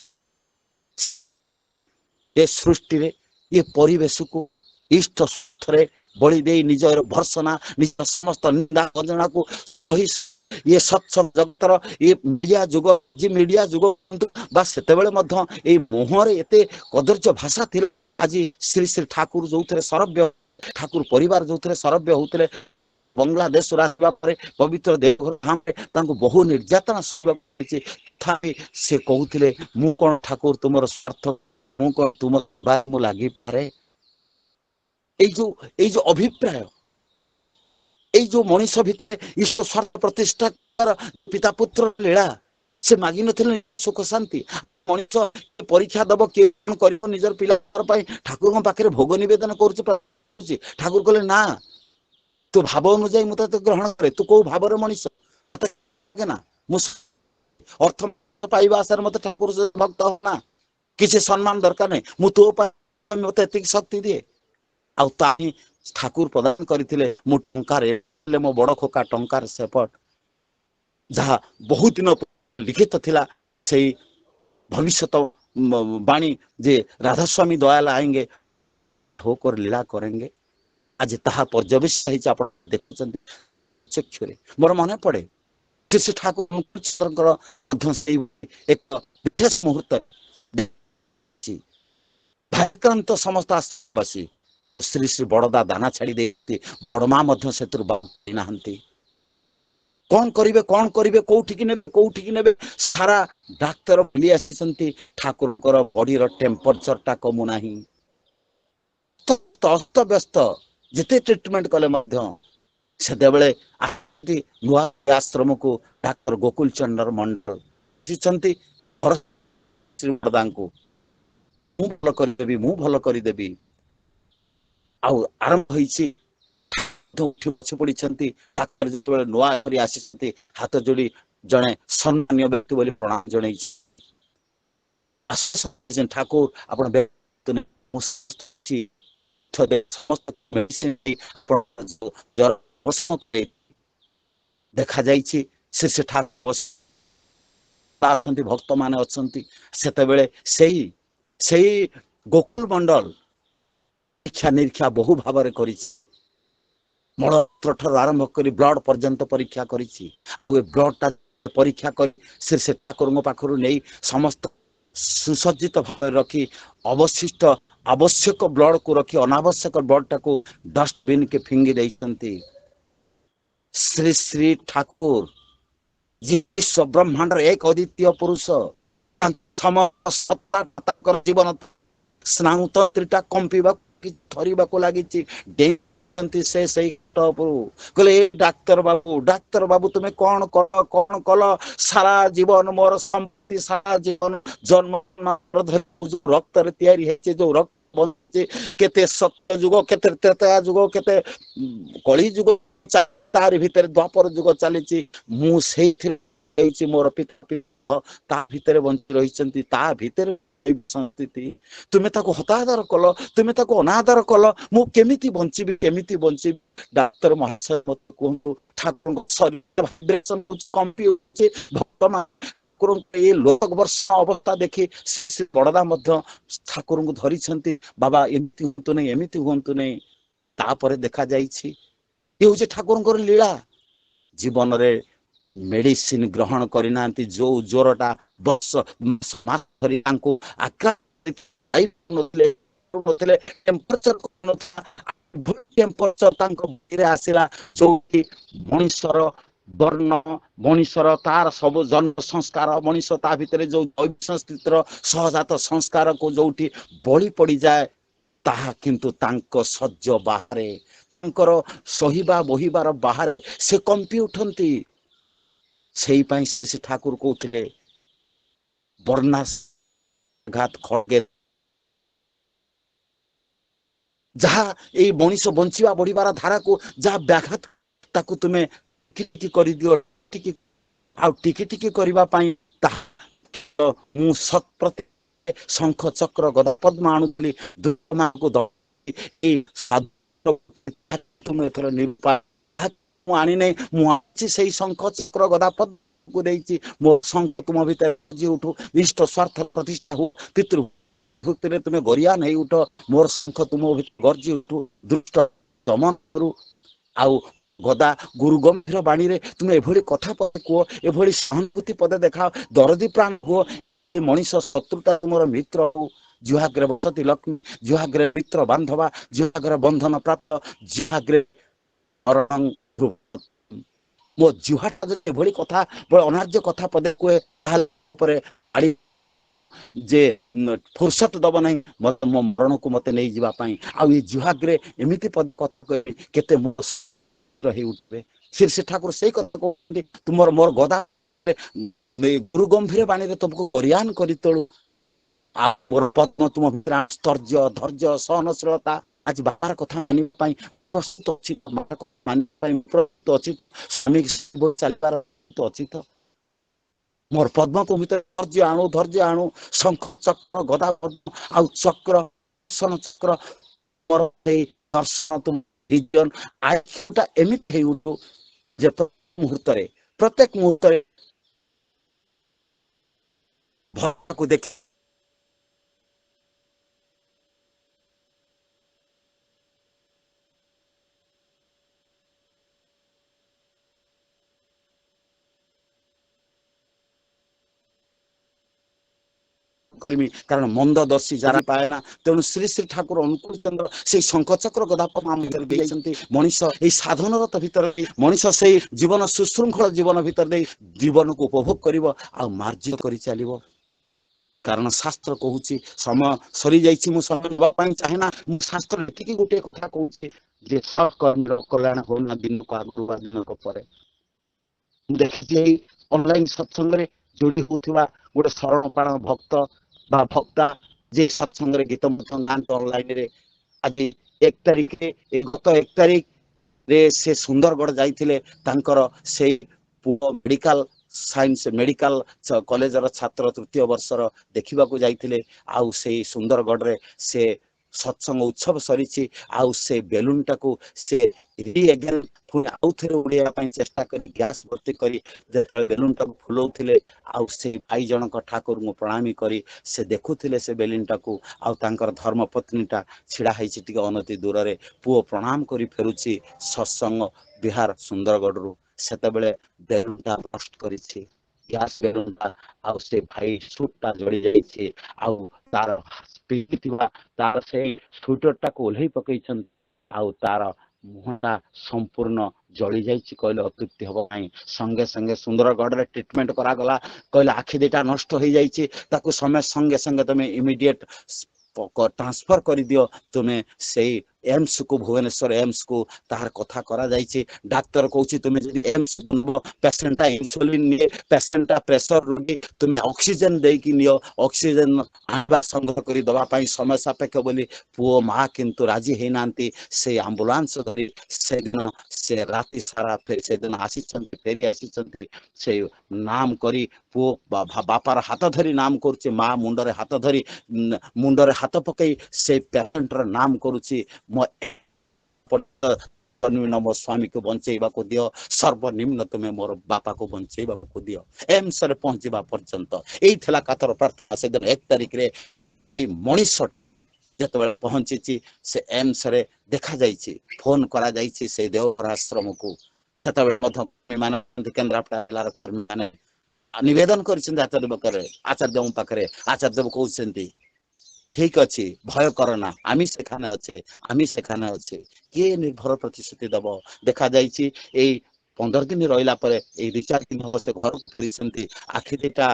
ए सृष्टि रे ये परिवेश को इष्ट थरे बलि दे निजर भर्सना निज समस्त निंदा गर्जना को ये सत्संग जगतर ये मीडिया जुग जी मीडिया जुग बा सेते बेले मध्य ए मोहरे एते कदर्य भाषा थिले आज श्री श्री ठाकुर जो थे सरव्य ठाकुर परिवार जो थे सरव्य होते बांग्लादेश राजवा पर पवित्र देवघर धाम तांको बहु निर्यातना तथापि से कहूले मु कोन ठाकुर तुमर स्वार्थ मु कोन तुम मु लागी पारे ए जो अभिप्राय এই जो मनीष भितर ईश्वर स्वार्थ प्रतिष्ठा पिता पुत्र लीला से मागी नथिले सुख शांति मनीष परीक्षा दब के करियो निजर पिला पई ठाकुर पाखे भोग निवेदन करूछि ठाकुर कहले ना तू भाव अनुଯାयी मु तो ग्रहण करे तू को भाव रे मनीष ना मु अर्थ पाइबा आसार मते ठाकुर भक्त ना किसी सम्मान दरकार नहीं मु तो मते एतिक शक्ति दिए आ ताही ठाकुर प्रदान करथिले मु टंकार मो बड़ खोका टंकार सेपट जहा बहुत दिन लिखित थिला से भविष्यत वाणी जे राधा स्वामी दयाल आएंगे ठोकर लीला करेंगे आज ताहा पर्यवेश आप देखुं चक्षुरे मोर मन पड़े ଶ୍ରୀ ଠାକୁରଙ୍କର ମଧ୍ୟ ସେଇ ଏକ ବିଶେଷ ମୁହୂର୍ତ୍ତ ଭାରାକ୍ରାନ୍ତ ସମସ୍ତ ଆଦିବାସୀ ଶ୍ରୀ ଶ୍ରୀ ବଡଦା ଦାନା ଛାଡି ଦେଇଛନ୍ତି, ବଡମା ମଧ୍ୟ ସେଥିରୁ ବାହାରି ନାହାନ୍ତି। କଣ କରିବେ କୋଉଠିକି ନେବେ ସାରା ଡାକ୍ତର ବୁଲି ଆସିଛନ୍ତି, ଠାକୁରଙ୍କର ବଡିର ଟେମ୍ପରେଚରଟା କମୁ ନାହିଁ। ଅସ୍ତବ୍ୟସ୍ତ ଯେତେ ଟ୍ରିଟମେଣ୍ଟ କଲେ ମଧ୍ୟ ସେତେବେଳେ ନୂଆ ଆଶ୍ରମକୁ ଡାକ୍ତର ଗୋକୁଲ ଚନ୍ଦ୍ର ମଣ୍ଡଳ ଆସିଛନ୍ତି। ବଡଦାଙ୍କୁ ମୁଁ ଭଲ କରିଦେବି ଆଉ ଆରମ୍ଭ ହେଇଛି। ଉଠି ପଡିଛନ୍ତି ଡାକ୍ତର ଯେତେବେଳେ ନୂଆ କରି ଆସିଛନ୍ତି, ହାତ ଯୋଡି ଜଣେ ସମ୍ମାନୀୟ ବ୍ୟକ୍ତି ବୋଲି ପ୍ରଣାମ ଜଣେଇଛି। ଠାକୁର ଆପଣ ଦେଖାଯାଇଛି ସେ ଠାକୁର ଭକ୍ତ ମାନେ ଅଛନ୍ତି। ସେତେବେଳେ ସେଇ ଗୋକୁଳ ମଣ୍ଡଳ ପରୀକ୍ଷା ନିରୀକ୍ଷା ବହୁ ଭାବରେ କରିଛି। ମଳତ୍ର ଠାରୁ ଆରମ୍ଭ କରି ବ୍ଲଡ ପର୍ଯ୍ୟନ୍ତ ପରୀକ୍ଷା କରିଛି। ଆଉ ଏ ବ୍ଲଡଟା ପରୀକ୍ଷା କରି ସେ ଠାକୁରଙ୍କ ପାଖରୁ ନେଇ ସମସ୍ତ ସୁସଜ୍ଜିତ ଭାବରେ ରଖି ଅବଶିଷ୍ଟ ଆବଶ୍ୟକ ବ୍ଲଡକୁ ରଖି ଅନାବଶ୍ୟକ ବ୍ଲଡଟାକୁ ଡଷ୍ଟବିନ୍ କେ ଫିଙ୍ଗି ଦେଇଛନ୍ତି। ଶ୍ରୀ ଶ୍ରୀ ଠାକୁର ବିଶ୍ୱ ବ୍ରହ୍ମାଣ୍ଡର ଏକ ଅଦ୍ୱିତୀୟ ପୁରୁଷ, ତାଙ୍କର ଜୀବନ ସ୍ନାୟୁତନ୍ତ୍ରୀଟା କମ୍ପିବାକୁ ଧରିବାକୁ ଲାଗିଛି। ସେ ସେଇ ଟପରୁ କହିଲେ, ଏ ଡାକ୍ତର ବାବୁ ତୁମେ କଣ କଲ? ସାରା ଜୀବନ ମୋର ସମ୍ପତ୍ତି, ସାରା ଜୀବନ ଜନ୍ମ ରକ୍ତରେ ତିଆରି ହେଇଛି, ଯୋଉ ରକ୍ତ ବଞ୍ଚି କେତେ ସତ୍ୟ ଯୁଗ, କେତେ ତ୍ରେତୟା ଯୁଗ, କେତେ କଳି ଯୁଗ, ତାରି ଭିତରେ ଦ୍ୱାପର ଯୁଗ ଚାଲିଛି। ମୁଁ ସେଇଥିରେ ହେଇଛି, ମୋର ପିତା ତା ଭିତରେ ବଞ୍ଚି ରହିଛନ୍ତି, ତା ଭିତରେ ତୁମେ ତାକୁ ହତାଦର କଲ, ତୁମେ ତାକୁ ଅନାଦର କଲ। ମୁଁ କେମିତି ବଞ୍ଚିବି? ଡାକ୍ତର ମହାଶୟ ମତେ କୁହନ୍ତୁ, ଠାକୁରଙ୍କ ଶରୀର ଭାଇବ୍ରେସନ କମ୍ପି ହଉଛି। ଏ ଲୋକ ବର୍ଷ ଅବସ୍ଥା ଦେଖି ବଡଦା ମଧ୍ୟ ଠାକୁରଙ୍କୁ ଧରିଛନ୍ତି, ବାବା ଏମିତି ହୁଅନ୍ତୁ ନାହିଁ। ତାପରେ ଦେଖାଯାଇଛି ଏ ହଉଛି ଠାକୁରଙ୍କର ଲୀଳା। ଜୀବନରେ ମେଡିସିନ ଗ୍ରହଣ କରିନାହାନ୍ତି। ଯୋଉ ଜ୍ୱରଟା ଧରି ତାଙ୍କୁ ଟେମ୍ପରେଚର ତାଙ୍କ ଭିତରେ ଆସିଲା, ଯୋଉଠି ମଣିଷର ବର୍ଣ୍ଣ, ମଣିଷର ତାର ସବୁ ଜନ୍ମ ସଂସ୍କାର, ମଣିଷ ତା ଭିତରେ ଯୋଉ ଦୈବ ସଂସ୍କୃତିର ସହଜାତ ସଂସ୍କାରକୁ ଯୋଉଠି ବଳି ପଡିଯାଏ, ତାହା କିନ୍ତୁ ତାଙ୍କ ସହ୍ୟ ବାହାରେ, ତାଙ୍କର ସହିବା ବହିବାର ବାହାରେ ସେ କମ୍ପି ଉଠନ୍ତି। ସେଇ ପାଇଁ ସେ ଠାକୁର କହୁଥିଲେ, ବର୍ଣ୍ଣାଘାତ ଖଡ୍ଗେ ଯାହା ଏଇ ମଣିଷ ବଞ୍ଚିବା ବଢିବାର ଧାରାକୁ ଯାହା ବ୍ୟାଘାତ, ତାକୁ ତୁମେ ଟିକେ କରିଦିଅ, ଆଉ ଟିକେ କରିବା ପାଇଁ ମୁଁ ସତ୍ପ୍ରତି ଶଙ୍ଖ ଚକ୍ର ଗଦା ପଦ୍ମ ଆଣୁଥିଲି। ମୁଁ ଆଣିନାହିଁ, ମୁଁ ଆଣିଛି ସେଇ ଶଙ୍ଖ ଚକ୍ର ଗଦା ପଦ୍ମକୁ ଦେଇଛି। ମୋ ଶଙ୍ଖ ତୁମ ଭିତରେ ଉଠୁ, ଇଷ୍ଟ ସ୍ୱାର୍ଥ ପ୍ରତିଷ୍ଠା ହଉ, ପିତୃଭୂତିରେ ତୁମେ ଗରିଆ ନେଇ ଉଠ, ମୋର ଶଙ୍ଖ ତୁମ ଭିତରେ ଗର୍ଜି ଉଠୁ, ଦୁଷ୍ଟ ଦମନ କରୁ। ଆଉ ଗଦା ଗୁରୁ ଗମ୍ଭୀର ବାଣୀରେ ତୁମେ ଏଭଳି କଥା ପଦେ କୁହ, ଏଭଳି ସହାନୁଭୂତି ପଦେ ଦେଖାଅ, ଦରଦୀ ପ୍ରାଣ କୁହ। ମଣିଷ ଶତ୍ରୁତା ତୁମର ମିତ୍ର ହଉ, ଜୁହାଗ୍ରେ ବସତି ଲକ୍ଷ୍ମୀ, ଜୁହାଗ୍ରେ ମିତ୍ର ବାନ୍ଧବା, ଜୁହାଗ୍ରେ ବନ୍ଧନ ପ୍ରାପ୍ତ, ଜୁହାଗ୍ରେ ମୋ ଜୁହାଟା ଯଦି ଏଭଳି କଥା ଅନାର୍ଯ୍ୟ କଥା ପଦେ କୁହେ, ତାହେଲେ ପରେ ଯେ ଫୁର୍ସତ ଦବ ନାହିଁ ମୋ ମରଣକୁ ମତେ ନେଇଯିବା ପାଇଁ। ଆଉ ଏଇ ଜୁହାଗ୍ରେ ଏମିତି କଥା କହି କେତେ ହେଇ ଉଠିବେ। ସେ ଠାକୁର ସେଇ କଥା କହୁଛନ୍ତି, ତୁମର ମୋର ଗଦା ଗୁରୁ ଗମ୍ଭୀର ବାଣୀରେ ତୁମକୁ କରିଆନ କରି ତୋଳୁ। ଆଉ ମୋର ପଦ୍ମ ତୁମ ଭିତରେ ଆଶ୍ଚର୍ଯ୍ୟ, ଧୈର୍ଯ୍ୟ, ସହନଶୀଳତା, ଆଜି ବାହାର କଥା ମାନିବା ପାଇଁ ପ୍ରସ୍ତୁତ ଅଛି, ଚାଲିବାର ଅଛି ତ। ମୋର ପଦ୍ମକୁ ଭିତରେ ଧୈର୍ଯ୍ୟ ଆଣୁ, ଶଙ୍ଖ ଚକ୍ର ଗଦା ଆଉ ଚକ୍ର ଚକ୍ର ମୋର ସେଇ ଦର୍ଶନ ଏମିତି ହେଇ ଉଠୁ ଯେ ପ୍ରତ୍ୟେକ ମୁହୂର୍ତ୍ତରେ ଭକ୍ତକୁ ଦେଖି କରିମି କାରଣ ମନ୍ଦ ଦର୍ଶୀ ଜାରି ପାଏ ନା। ତେଣୁ ଶ୍ରୀ ଶ୍ରୀ ଠାକୁର ଅନୁକୂଳ ଚନ୍ଦ୍ର ସେଇ ଶଙ୍ଖଚକ୍ର ଗଦାପଦ୍ମ ଆମ ଭିତରେ ଦେଇଛନ୍ତି। ମଣିଷ ଏଇ ସାଧନରତ ଭିତରେ ମଣିଷ ସେଇ ଜୀବନ ସୁଶୃଙ୍ଖଳ ଜୀବନ ଭିତରେ ଦେଇ ଜୀବନକୁ ଉପଭୋଗ କରିବ ଆଉ ମାର୍ଜିତ କରି ଚାଲିବ। କାରଣ ଶାସ୍ତ୍ର କହୁଛି ସମୟ ସରିଯାଇଛି, ମୁଁ ସମୟ ନେବା ପାଇଁ ଚାହେଁନା। ମୁଁ ଶାସ୍ତ୍ର ଏତିକି ଗୋଟିଏ କଥା କହୁଛି ଯେ ସତ୍କର୍ମର କଲ୍ୟାଣ ହଉନା ଦିନକୁ ଆଗରୁ ବା ଦିନକ ପରେ। ମୁଁ ଦେଖିଛି ଏଇ ଅନଲାଇନ ସତ୍ସଙ୍ଗରେ ଯୋଡି ହଉଥିବା ଗୋଟେ ଶରଣ ପ୍ରାଣ ଭକ୍ତ ବା ଭକ୍ତା ଯେ ସତ୍ସଙ୍ଗରେ ଗୀତ ମଧ୍ୟ ଗାଆନ୍ତି ଅନଲାଇନରେ। ଆଜି 1 ତାରିଖରେ ଗତ 1 ତାରିଖରେ ସେ ସୁନ୍ଦରଗଡ଼ ଯାଇଥିଲେ। ତାଙ୍କର ସେଇ ପୁଅ ମେଡିକାଲ ସାଇନ୍ସ ମେଡିକାଲ କଲେଜର ଛାତ୍ର 3ୟ ବର୍ଷର ଦେଖିବାକୁ ଯାଇଥିଲେ। ଆଉ ସେଇ ସୁନ୍ଦରଗଡ଼ରେ ସେ ସତ୍ସଙ୍ଗ ଉତ୍ସବ ସରିଛି। ଆଉ ସେ ବେଲୁନଟାକୁ ସେ ପୁଣି ଆଉ ଥରେ ଉଡେଇବା ପାଇଁ ଚେଷ୍ଟା କରି ଗ୍ୟାସ ଭର୍ତ୍ତି କରି ଯେତେବେଳେ ବେଲୁନଟାକୁ ଫୁଲଉଥିଲେ ଆଉ ସେ ଭାଇ ଜଣକ ଠାକୁରଙ୍କୁ ପ୍ରଣାମୀ କରି ସେ ଦେଖୁଥିଲେ ସେ ବେଲୁନଟାକୁ। ଆଉ ତାଙ୍କର ଧର୍ମପତ୍ନୀଟା ଛିଡା ହେଇଛି ଟିକେ ଅନତି ଦୂରରେ। ପୁଅ ପ୍ରଣାମ କରି ଫେରୁଛି ସତ୍ସଙ୍ଗ ବିହାର ସୁନ୍ଦରଗଡ଼ରୁ। ସେତେବେଳେ ବେଲୁନଟା ବଷ୍ଟ କରିଛି, ଗ୍ୟାସ ବେଲୁନଟା। ଆଉ ସେ ଭାଇ ସୁଟଟା ଜଳି ଯାଇଛି। ଆଉ ତାର ପିନ୍ଧିଥିବା ତାର ସେଇ ସୁଇଟରଟାକୁ ଓହ୍ଲେଇ ପକେଇଛନ୍ତି। ଆଉ ତାର ମୁହଁଟା ସମ୍ପୂର୍ଣ୍ଣ ଜଳି ଯାଇଛି କହିଲେ ଅତ୍ୟୁକ୍ତି ହବ ନାହିଁ। ସଙ୍ଗେ ସଙ୍ଗେ ସୁନ୍ଦରଗଡ଼ରେ ଟ୍ରିଟମେଣ୍ଟ କରାଗଲା। କହିଲେ ଆଖି ଦିଟା ନଷ୍ଟ ହେଇଯାଇଛି, ତାକୁ ସଙ୍ଗେ ସଙ୍ଗେ ତମେ ଇମିଡିଏଟ ଟ୍ରାନ୍ସଫର କରିଦିଅ ତୁମେ ସେଇ ଏମ୍ସକୁ, ଭୁବନେଶ୍ୱର ଏମ୍ସକୁ। ତାହାର କଥା କରାଯାଇଛି। ଡାକ୍ତର କହୁଛି ତୁମେ ଯଦି ଏମ୍ସ ପେସେଣ୍ଟଟା ଇନ୍ସୁଲିନ ନିଏ, ପେସେଣ୍ଟଟା ପ୍ରେସର ରୋଗୀ, ତୁମେ ଅକ୍ସିଜେନ ଦେଇକି ନିଅ। ଅକ୍ସିଜେନ ଆଣିବା ସଂଗ୍ରହ କରି ଦେବା ପାଇଁ ସମୟ ସାପେକ୍ଷ ବୋଲି ପୁଅ ମା କିନ୍ତୁ ରାଜି ହେଇନାହାନ୍ତି। ସେଇ ଆମ୍ବୁଲାନ୍ସ ଧରି ସେଦିନ ସେ ରାତି ସାରା ସେଦିନ ଆସିଛନ୍ତି, ଫେରି ଆସିଛନ୍ତି। ସେ ନାମ କରି ପୁଅ ବାପାର ହାତ ଧରି ନାମ କରୁଛି, ମା ମୁଣ୍ଡରେ ହାତ ଧରି ମୁଣ୍ଡରେ ହାତ ପକେଇ ସେ ପେସେଣ୍ଟର ନାମ କରୁଛି, ମୋ ମୋ ସ୍ୱାମୀକୁ ବଞ୍ଚେଇବାକୁ ଦିଅ, ସର୍ବନିମ୍ନ ତୁମେ ମୋର ବାପାକୁ ବଞ୍ଚେଇବାକୁ ଦିଅ। ଏମ୍ସରେ ପହଞ୍ଚିବା ପର୍ଯ୍ୟନ୍ତ ଏଇ ଥିଲା କାତର ପ୍ରାର୍ଥନା। ସେଦିନ 1 ତାରିଖରେ ମଣିଷ ଯେତେବେଳେ ପହଞ୍ଚିଛି ସେ ଏମ୍ସରେ ଦେଖାଯାଇଛି, ଫୋନ କରାଯାଇଛି ସେଇ ଦେଓଘର ଆଶ୍ରମକୁ। ସେତେବେଳେ ମଧ୍ୟ କେନ୍ଦ୍ରାପଡ଼ା ଜିଲ୍ଲାର କର୍ମୀମାନେ ନିବେଦନ କରିଛନ୍ତି ଆଚାର୍ଯ୍ୟଙ୍କ ପାଖରେ। ଆଚାର୍ଯ୍ୟ କହୁଛନ୍ତି ଠିକ ଅଛି, ଭୟ କର ନା, ଆମେ ସେখানে ଅଛେ, ଆମେ ସେখানে ଅଛେ। କିଏ ନିର୍ଭର ପ୍ରତିଶ୍ରୁତି ଦବ? ଦେଖାଯାଇଛି ଏଇ 15 ଦିନ ରହିଲା ପରେ ଏଇ 2-4 ଦିନ ହବ ସେ ଘରକୁ ଫେରିଛନ୍ତି। ଆଖି ଦିଟା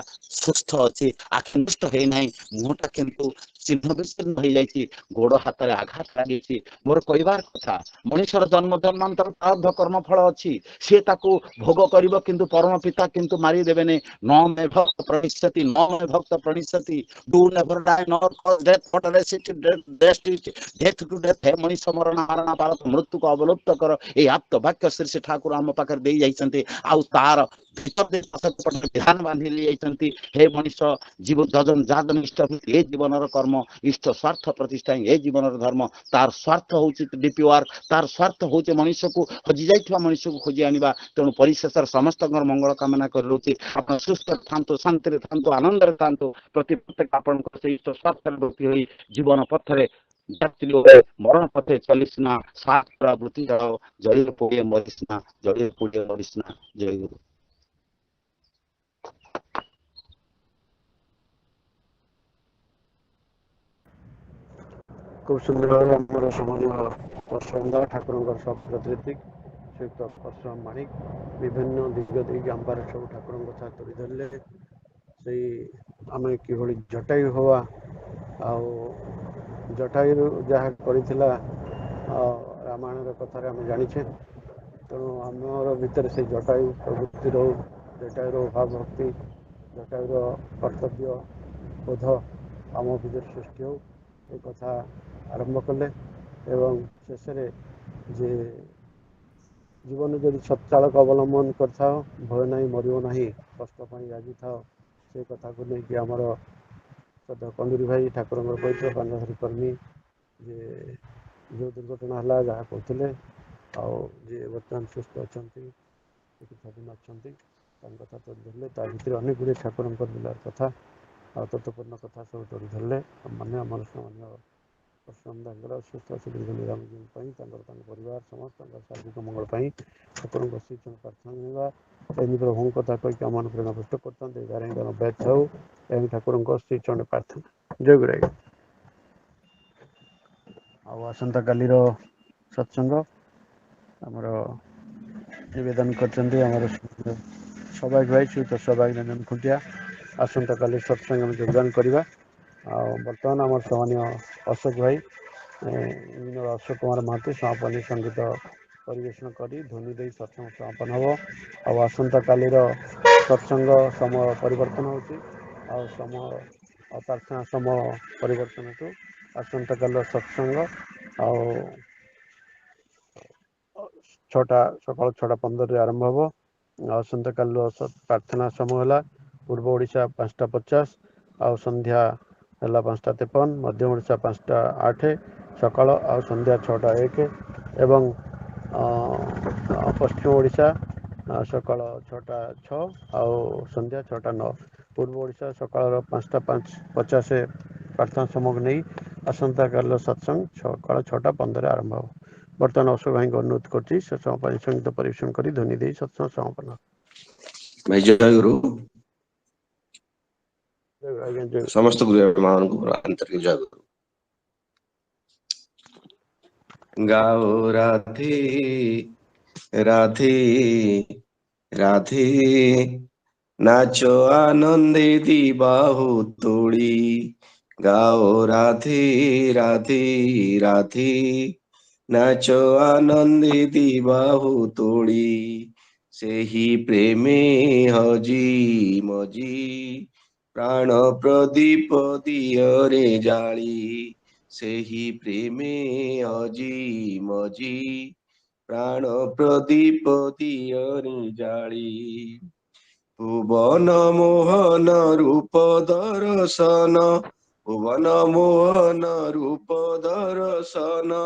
ସୁସ୍ଥ ଅଛି, ଆଖି ନଷ୍ଟ ହେଇନାହିଁ, ମୁହଁଟା କିନ୍ତୁ ଚିହ୍ନ ବିଚ୍ଛିନ୍ନ ହେଇଯାଇଛି, ଗୋଡ ହାତରେ ଆଘାତ ଲାଗିଛି। ମୋର କହିବାର କଥା, ମଣିଷର ଜନ୍ମ ଜନ୍ମାନ୍ତର ପ୍ରାରବ୍ଧ କର୍ମ ଫଳ ଅଛି, ସିଏ ତାକୁ ଭୋଗ କରିବ। କିନ୍ତୁ ପରମ ପିତା କିନ୍ତୁ ମାରିଦେବେନି। ନ ମେ ଭକ୍ତ ପ୍ରଣିଶ୍ୟତି, ନ ମେ ଭକ୍ତ ପ୍ରଣିଶ୍ୟତି, ଡୁ ନେଭର ଡାଏ ନର କଜ ଡେଥ ବଟ ରେସିଷ୍ଟ ଡେଥ ଟୁ ଡେଥ। ହେ ମଣିଷ ମରଣ ମାରଣା ଭାରତ ମୃତ୍ୟୁକୁ ଅବଲୁପ୍ତ କର। ଏଇ ଆପ୍ତ ବାକ୍ୟ ଶ୍ରୀ ଶ୍ରୀ ଠାକୁର ଆମ ପାଖରେ ଦେଇ ଯାଇଛନ୍ତି। ଆଉ ତାର ବିଧାନ ବାନ୍ଧି ଦେଇଯାଇଛନ୍ତି। ହେ ମଣିଷ ଜୀବ ଯଜନ ଯାଦନ ଇଷ୍ଟ ଏ ଜୀବନର କର୍ମ, ଇଷ୍ଟ ସ୍ୱାର୍ଥ ପ୍ରତିଷ୍ଠା ଏ ଜୀବନର ଧର୍ମ। ତାର ସ୍ୱାର୍ଥ ହଉଛି ଡିପି ୱାର୍କ, ତାର ସ୍ୱାର୍ଥ ହଉଛି ମଣିଷକୁ, ହଜି ଯାଇଥିବା ମଣିଷକୁ ଖୋଜି ଆଣିବା। ତେଣୁ ପରିଶେଷରେ ସମସ୍ତଙ୍କର ମଙ୍ଗଳ କାମନା କରି ରହୁଛି। ଆପଣ ସୁସ୍ଥ ଥାନ୍ତୁ, ଶାନ୍ତିରେ ଥାନ୍ତୁ, ଆନନ୍ଦରେ ଥାନ୍ତୁ। ପ୍ରତ୍ୟେକ ଆପଣଙ୍କ ସେଇ ଇଷ୍ଟ ସ୍ୱାର୍ଥରେ ବୃତ୍ତି ହୋଇ ଜୀବନ ପଥରେ ମରଣ ପଥେ ଚଲିସିନା, ସାତ ବୃତ୍ତି ଜଳ ଜଳିରେ ପୋଡ଼ିଏ ମରିସିନା, ଜଳିରେ ପୋଡ଼ିଏ ମରିସିନା। ଜୟ ଗୁରୁ। খুব সুন্দর ভাবে আমার সমগ্র পরশুরাম ঠাকুরଙ୍କର সব ପ୍ରତିନିଧି ଶ୍ରୀଯୁକ୍ତ ପରଶୁରାମ ମାଣିକ ବିଭିନ୍ନ ଦିଗ ଦେଇକି ଆମ୍ବାରେ ସବୁ ଠାକୁରଙ୍କ କଥା ତୋଳି ଧରିଲେ। ସେଇ ଆମେ କିଭଳି ଜଟାୟୁ ହବା, ଆଉ ଜଟାୟୁ ଯାହା କରିଥିଲା ରାମାୟଣର କଥାରେ ଆମେ ଜାଣିଛେ। ତେଣୁ ଆମର ଭିତରେ ସେଇ ଜଟାୟୁ ପ୍ରବୃତ୍ତି ରହୁ, ଜଟାୟୁର ଭାବ ଭକ୍ତି, ଜଟାୟୁର କର୍ତ୍ତବ୍ୟ ବୋଧ ଆମ ଭିତରେ ସୃଷ୍ଟି ହେଉ, ଏ କଥା ଆରମ୍ଭ କଲେ। ଏବଂ ଶେଷରେ ଯେ ଜୀବନ ଯଦି ସତ୍ଚାଳକ ଅବଲମ୍ବନ କରିଥାଅ, ଭୟ ନାହିଁ ମରିବ ନାହିଁ, କଷ୍ଟ ପାଇଁ ରାଜିଥାଅ, ସେ କଥାକୁ ନେଇକି ଆମର କନ୍ଦୁରୀ ଭାଇ ଠାକୁରଙ୍କର ପବିତ୍ର ପାଞ୍ଜଧରି କର୍ମୀ ଯେ ଯେଉଁ ଦୁର୍ଘଟଣା ହେଲା ଯାହା କହୁଥିଲେ, ଆଉ ଯିଏ ବର୍ତ୍ତମାନ ସୁସ୍ଥ ଅଛନ୍ତି, ଚିକିତ୍ସାଧୀନ ଅଛନ୍ତି, ତାଙ୍କ କଥା ତୋଳି ଧରିଲେ। ତା ଭିତରେ ଅନେକ ଗୁଡ଼ିଏ ଠାକୁରଙ୍କର ଲୀଳାର କଥା ଆଉ ତତ୍ତ୍ୱପୂର୍ଣ୍ଣ କଥା ସବୁ ତୋଳି ଧରିଲେ। ମାନେ ଆମର परशुराम दासଙ୍କର ସୁସ୍ଥ ସୁଦୀର୍ଘ ନିରାମ ଜୀବନ ପାଇଁ ତାଙ୍କର ପରିବାର ସମସ୍ତଙ୍କର ଶାରୀରିକ ମଙ୍ଗଳ ପାଇଁ ଠାକୁରଙ୍କ ଶ୍ରୀଚରଣ ପ୍ରାର୍ଥନା କରିବା। ଏମିତି ପ୍ରଭୁଙ୍କ କଥା କହିକି ଆମମାନଙ୍କୁ ପ୍ରେରଣାପୃଷ୍ଟ କରୁଛନ୍ତି ଗାରେଙ୍କର ବ୍ୟାଚ୍ ହଉ ଏମିତି ଠାକୁରଙ୍କ ଶ୍ରୀଚରଣ ପ୍ରାର୍ଥନା। ଜୟ ଗୁରୁ ଆଜ୍ଞା। ଆଉ ଆସନ୍ତାକାଲିର ସତ୍ସଙ୍ଗ ଆମର ନିବେଦନ କରିଛନ୍ତି ଆମର ସୌଭାଗ୍ୟ ଭାଇ ଶ୍ରୀଯୁକ୍ତ ସୌଭାଗ୍ୟ ରଞ୍ଜନ ଖୁଣ୍ଟିଆ। ଆସନ୍ତାକାଲି ସତ୍ସଙ୍ଗ ଆମେ ଯୋଗଦାନ କରିବା। ଆଉ ବର୍ତ୍ତମାନ ଆମର ସମ୍ମାନୀୟ ଅଶୋକ ଭାଇ ଇଞ୍ଜିନିୟର ଅଶୋକ କୁମାର ମହାନ୍ତି ସମାପନୀ ସଙ୍ଗୀତ ପରିବେଷଣ କରି ଧ୍ୱନି ଦେଇ ସତ୍ସଙ୍ଗ ସମାପନ ହେବ। ଆଉ ଆସନ୍ତାକାଲିର ସତ୍ସଙ୍ଗ ସମୟ ପରିବର୍ତ୍ତନ ହେଉଛି ଆଉ ପ୍ରାର୍ଥନା ସମୟ ପରିବର୍ତ୍ତନ ହେତୁ ଆସନ୍ତାକାଲିର ସତ୍ସଙ୍ଗ ଆଉ ସକାଳ 6:15ରେ ଆରମ୍ଭ ହେବ। ଆସନ୍ତାକାଲିର ପ୍ରାର୍ଥନା ସମୟ ହେଲା ପୂର୍ବ ଓଡ଼ିଶା 5:50 ଆଉ ସନ୍ଧ୍ୟା ହେଲା 5:53, ମଧ୍ୟ ଓଡ଼ିଶା 5:08 ସକାଳ ଆଉ ସନ୍ଧ୍ୟା 6:01 ଏବଂ ପଶ୍ଚିମ ଓଡ଼ିଶା ସକାଳ 6:06 ଆଉ ସନ୍ଧ୍ୟା 6:09। ପୂର୍ବ ଓଡ଼ିଶା ସକାଳର 5:50 ପ୍ରାର୍ଥନା ସମୟକୁ ନେଇ ଆସନ୍ତାକାଲିର ସତ୍ସଙ୍ଗ ସକାଳ 6:15ରେ ଆରମ୍ଭ ହେବ। ବର୍ତ୍ତମାନ ଅଶୋକ ଭାଇଙ୍କ ଅନୁରୋଧ କରୁଛି ସେ ସମାପନୀ ସଙ୍ଗୀତ ପରିବେଷଣ କରି ଧ୍ୱନି ଦେଇ ସତ୍ସଙ୍ଗ ସମାପନ। ଭାଇ ଜୟଗୁରୁ। ଆଜ୍ଞା ଜୟ ସମସ୍ତ ଗୁରୁ ମାନଙ୍କୁ ଆନ୍ତରିକ ଜୟଗୁରୁ। ଗାଓ ରାଧେ রাধে রাধে নাচো আনন্দে দিবাহু তোড়ি গাও রাধে রাধে রাধে নাচো আনন্দে দিবাহু তোড়ি ସେହି ପ୍ରେମେ ହଜି ମଜି ପ୍ରାଣ ପ୍ରଦୀପ ଦିଅରେ ଜାଳି ସେହି ପ୍ରେମେ ହଜି ମଜି ପ୍ରାଣ ପ୍ରଦୀପ ଦିଅରେ ଜାଳି ଭୁବନ ମୋହନ ରୂପ ଦର୍ଶନ ଭୁବନ ମୋହନ ରୂପ ଦର୍ଶନ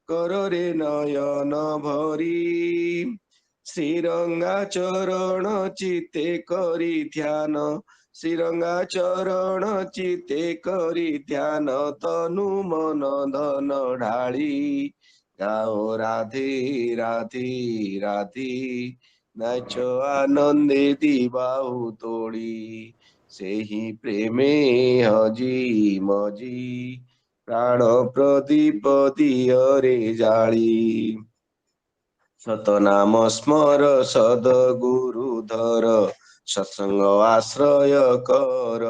କରରେ ନୟନ ଭରି ଶ୍ରୀରଙ୍ଗା ଚରଣ ଚିତେ କରି ଧ୍ୟାନ ଶ୍ରୀରଙ୍ଗା ଚରଣ ଚିତେ କରି ଧ୍ୟାନ ତନୁ ମନ ଧନ ଢାଳି ଗାଓ ରାଧେ ରାଧେ ରାଧେ ନାଚ ଆନନ୍ଦେ ଦିବାହୁ ତୋଳି ସେହି ପ୍ରେମେ ହଜି ମଜି ପ୍ରାଣ ପ୍ରଦୀପ ଦିଅରେ ଜାଳି ସତନାମ ସ୍ମର ସଦ ଗୁରୁ ଧର ସତ୍ସଙ୍ଗ ଆଶ୍ରୟ କର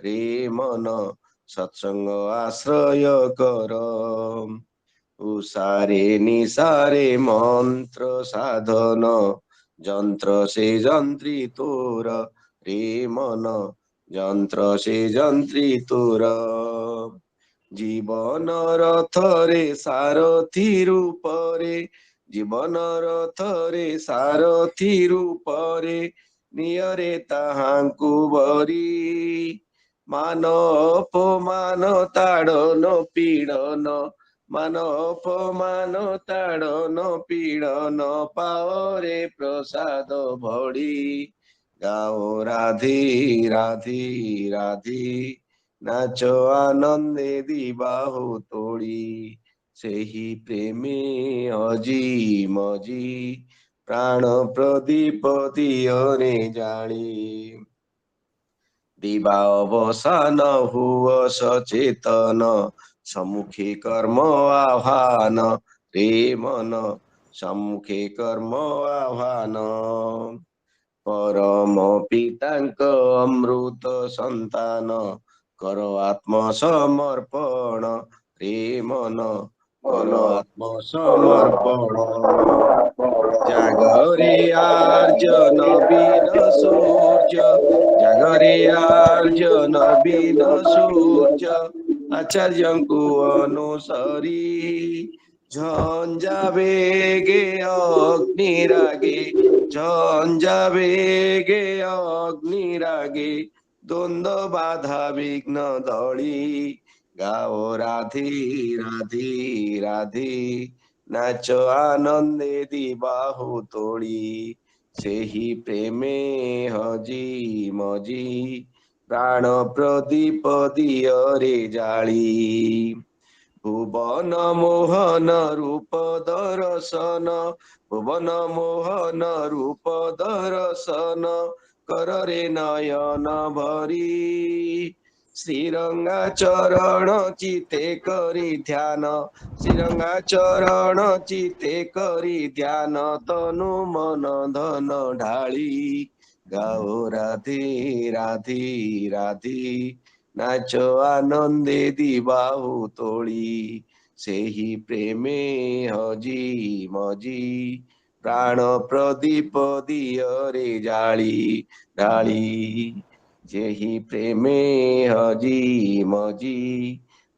ରେ ମନ ସତ୍ସଙ୍ଗ ଆଶ୍ରୟ କର ଉଷାରେ ନିଶାରେ ମନ୍ତ୍ର ସାଧନ ଯନ୍ତ୍ର ସେ ଯନ୍ତ୍ରୀ ତୋର ରେ ମନ ଯନ୍ତ୍ର ସେ ଯନ୍ତ୍ରୀ ତୋର ଜୀବନ ରଥରେ ସାରଥି ରୂପରେ ଜୀବନ ରଥରେ ସାରଥି ରୂପରେ ନିୟରେ ତାହାଙ୍କୁ ବରି ମାନ ଅପମାନ ତାଡ଼ନ ପୀଡ଼ନ ମାନ ଅପମାନ ତାଡ଼ନ ପୀଡ଼ନ ପାଓରେ ପ୍ରସାଦ ଭଳି ଗାଓ ରାଧେ ରାଧେ ରାଧେ ନାଚ ଆନନ୍ଦେ ଦିବାହୁ ତୋଳି ସେହି ପ୍ରେମେ ହଜି ମଜି ପ୍ରାଣ ପ୍ରଦୀପ ଦିଅରେ ଜାଳି ଦିବା ଅବସାନ ହୁଅ ସଚେତନ ସମ୍ମୁଖେ କର୍ମ ଆହ୍ୱାନ ରେ ମନ ସମ୍ମୁଖେ କର୍ମ ଆହ୍ୱାନ ପରମ ପିତାଙ୍କ ଅମୃତ ସନ୍ତାନ କର ଆତ୍ମ ସମର୍ପଣ ରେ ମନ କର ଆତ୍ମ ସମର୍ପଣ ଜାଗରେ ଆର୍ଯ୍ୟ ନବୀନ ସୂର୍ଯ୍ୟ ଜାଗରେ ଆର୍ଯ୍ୟ ନବୀନ ସୂର୍ଯ୍ୟ ଆଚାର୍ଯ୍ୟଙ୍କୁ ଅନୁସରି ଝଞ୍ଜା ବେଗେ ଅଗ୍ନି ରାଗେ ଝଞ୍ଜା ବେଗେ ଅଗ୍ନି ରାଗେ ଦ୍ୱନ୍ଦ୍ୱ ବାଧା ବିଘ୍ନ ଦଳି ଗାଓ ରାଧେ ରାଧେ ରାଧେ ନାଚ ଆନନ୍ଦେ ଦିବାହୁ ତୋଳି ସେହି ପ୍ରେମେ ହଜି ମଜି ପ୍ରାଣ ପ୍ରଦୀପ ଦିଅରେ ଜାଳି भुवन मोहन रूप दर्शन भुवन मोहन रूप दर्शन कर रे नयन भरी श्रीरंगा चरण चिते करी ध्यान श्रीरंगा चरण चिते करी ध्यान तनु मन धन ढाली गाओ राधे राधे राधे नाच आनंदे दिबाहु तोड़ी सेही प्रेमे हजी मजी प्राण प्रदीप दियरे जाली डाली जेहि प्रेमे हजी मजी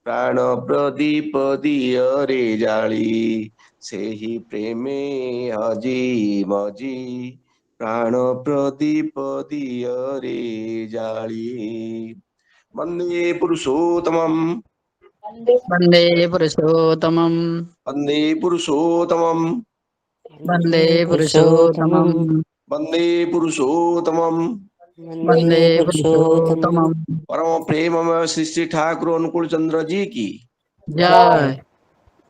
प्राण प्रदीप दियरे जाली सेही प्रेमे हजी मजी प्राण प्रदीप दियरे जाली वंदे पुरुषोत्तमं वन्दे पुरुषोत्तमं वंदे पुरुषोत्तमं वन्दे पुरुषोत्तमं वंदे पुरुषोत्तमं वन्दे पुरुषोत्तमं परम प्रेममय श्री श्री ठाकुर अनुकूल चंद्र जी की जय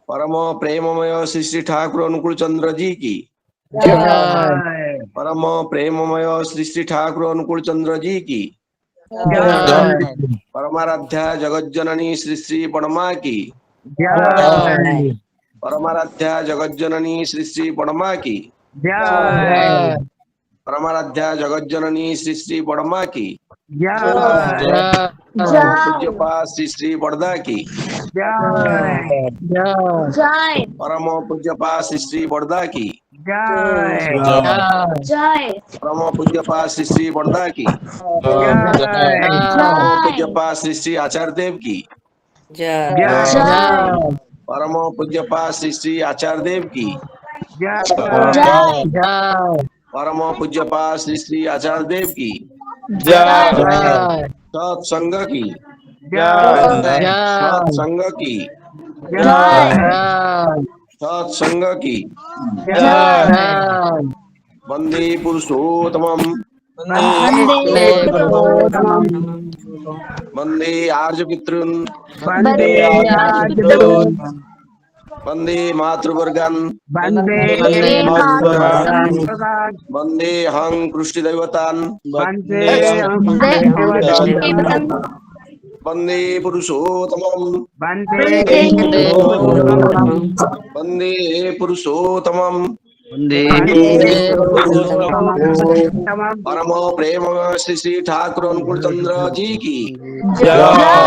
परम प्रेममय श्री श्री ठाकुर अनुकूल चंद्र जी की जय परम प्रेममय श्री श्री ठाकुर अनुकूल चंद्र जी की जय परमाराध्या जगत जननी श्री श्री परमा की जय परमाराध्या जगत जननी श्री श्री परमा की जय परमाराध्या जगत जननी श्री श्री परमा की जय पूज्यपाद श्री श्री बड़दा की जय जय परम पूज्यपाद श्री श्री बड़दा की जय परम पूज्यपाद श्री श्री बड़दा की जय परम पूज्यपाद श्री श्री आचार्य देव की जय परम पूज्यपाद श्री श्री आचार्य देव की जय परम पूज्यपाद श्री श्री आचार्य देव की जय सत्संग की जय सत्संग की जय सत्संग की जय वंदे पुरुषोत्तमं वन्दे पुरुषोत्तमं वंदे आर्य पितॄन् वन्दे आर्यपितॄन् वंदे मातृवर्गान् वन्दे वंदे हं कृष्णदैवतान् वंदे पुरुषोत्तमं वंदे पुरुषोत्तमं परम प्रेम श्री श्री ठाकुर अनुकूल चंद्र जी की जय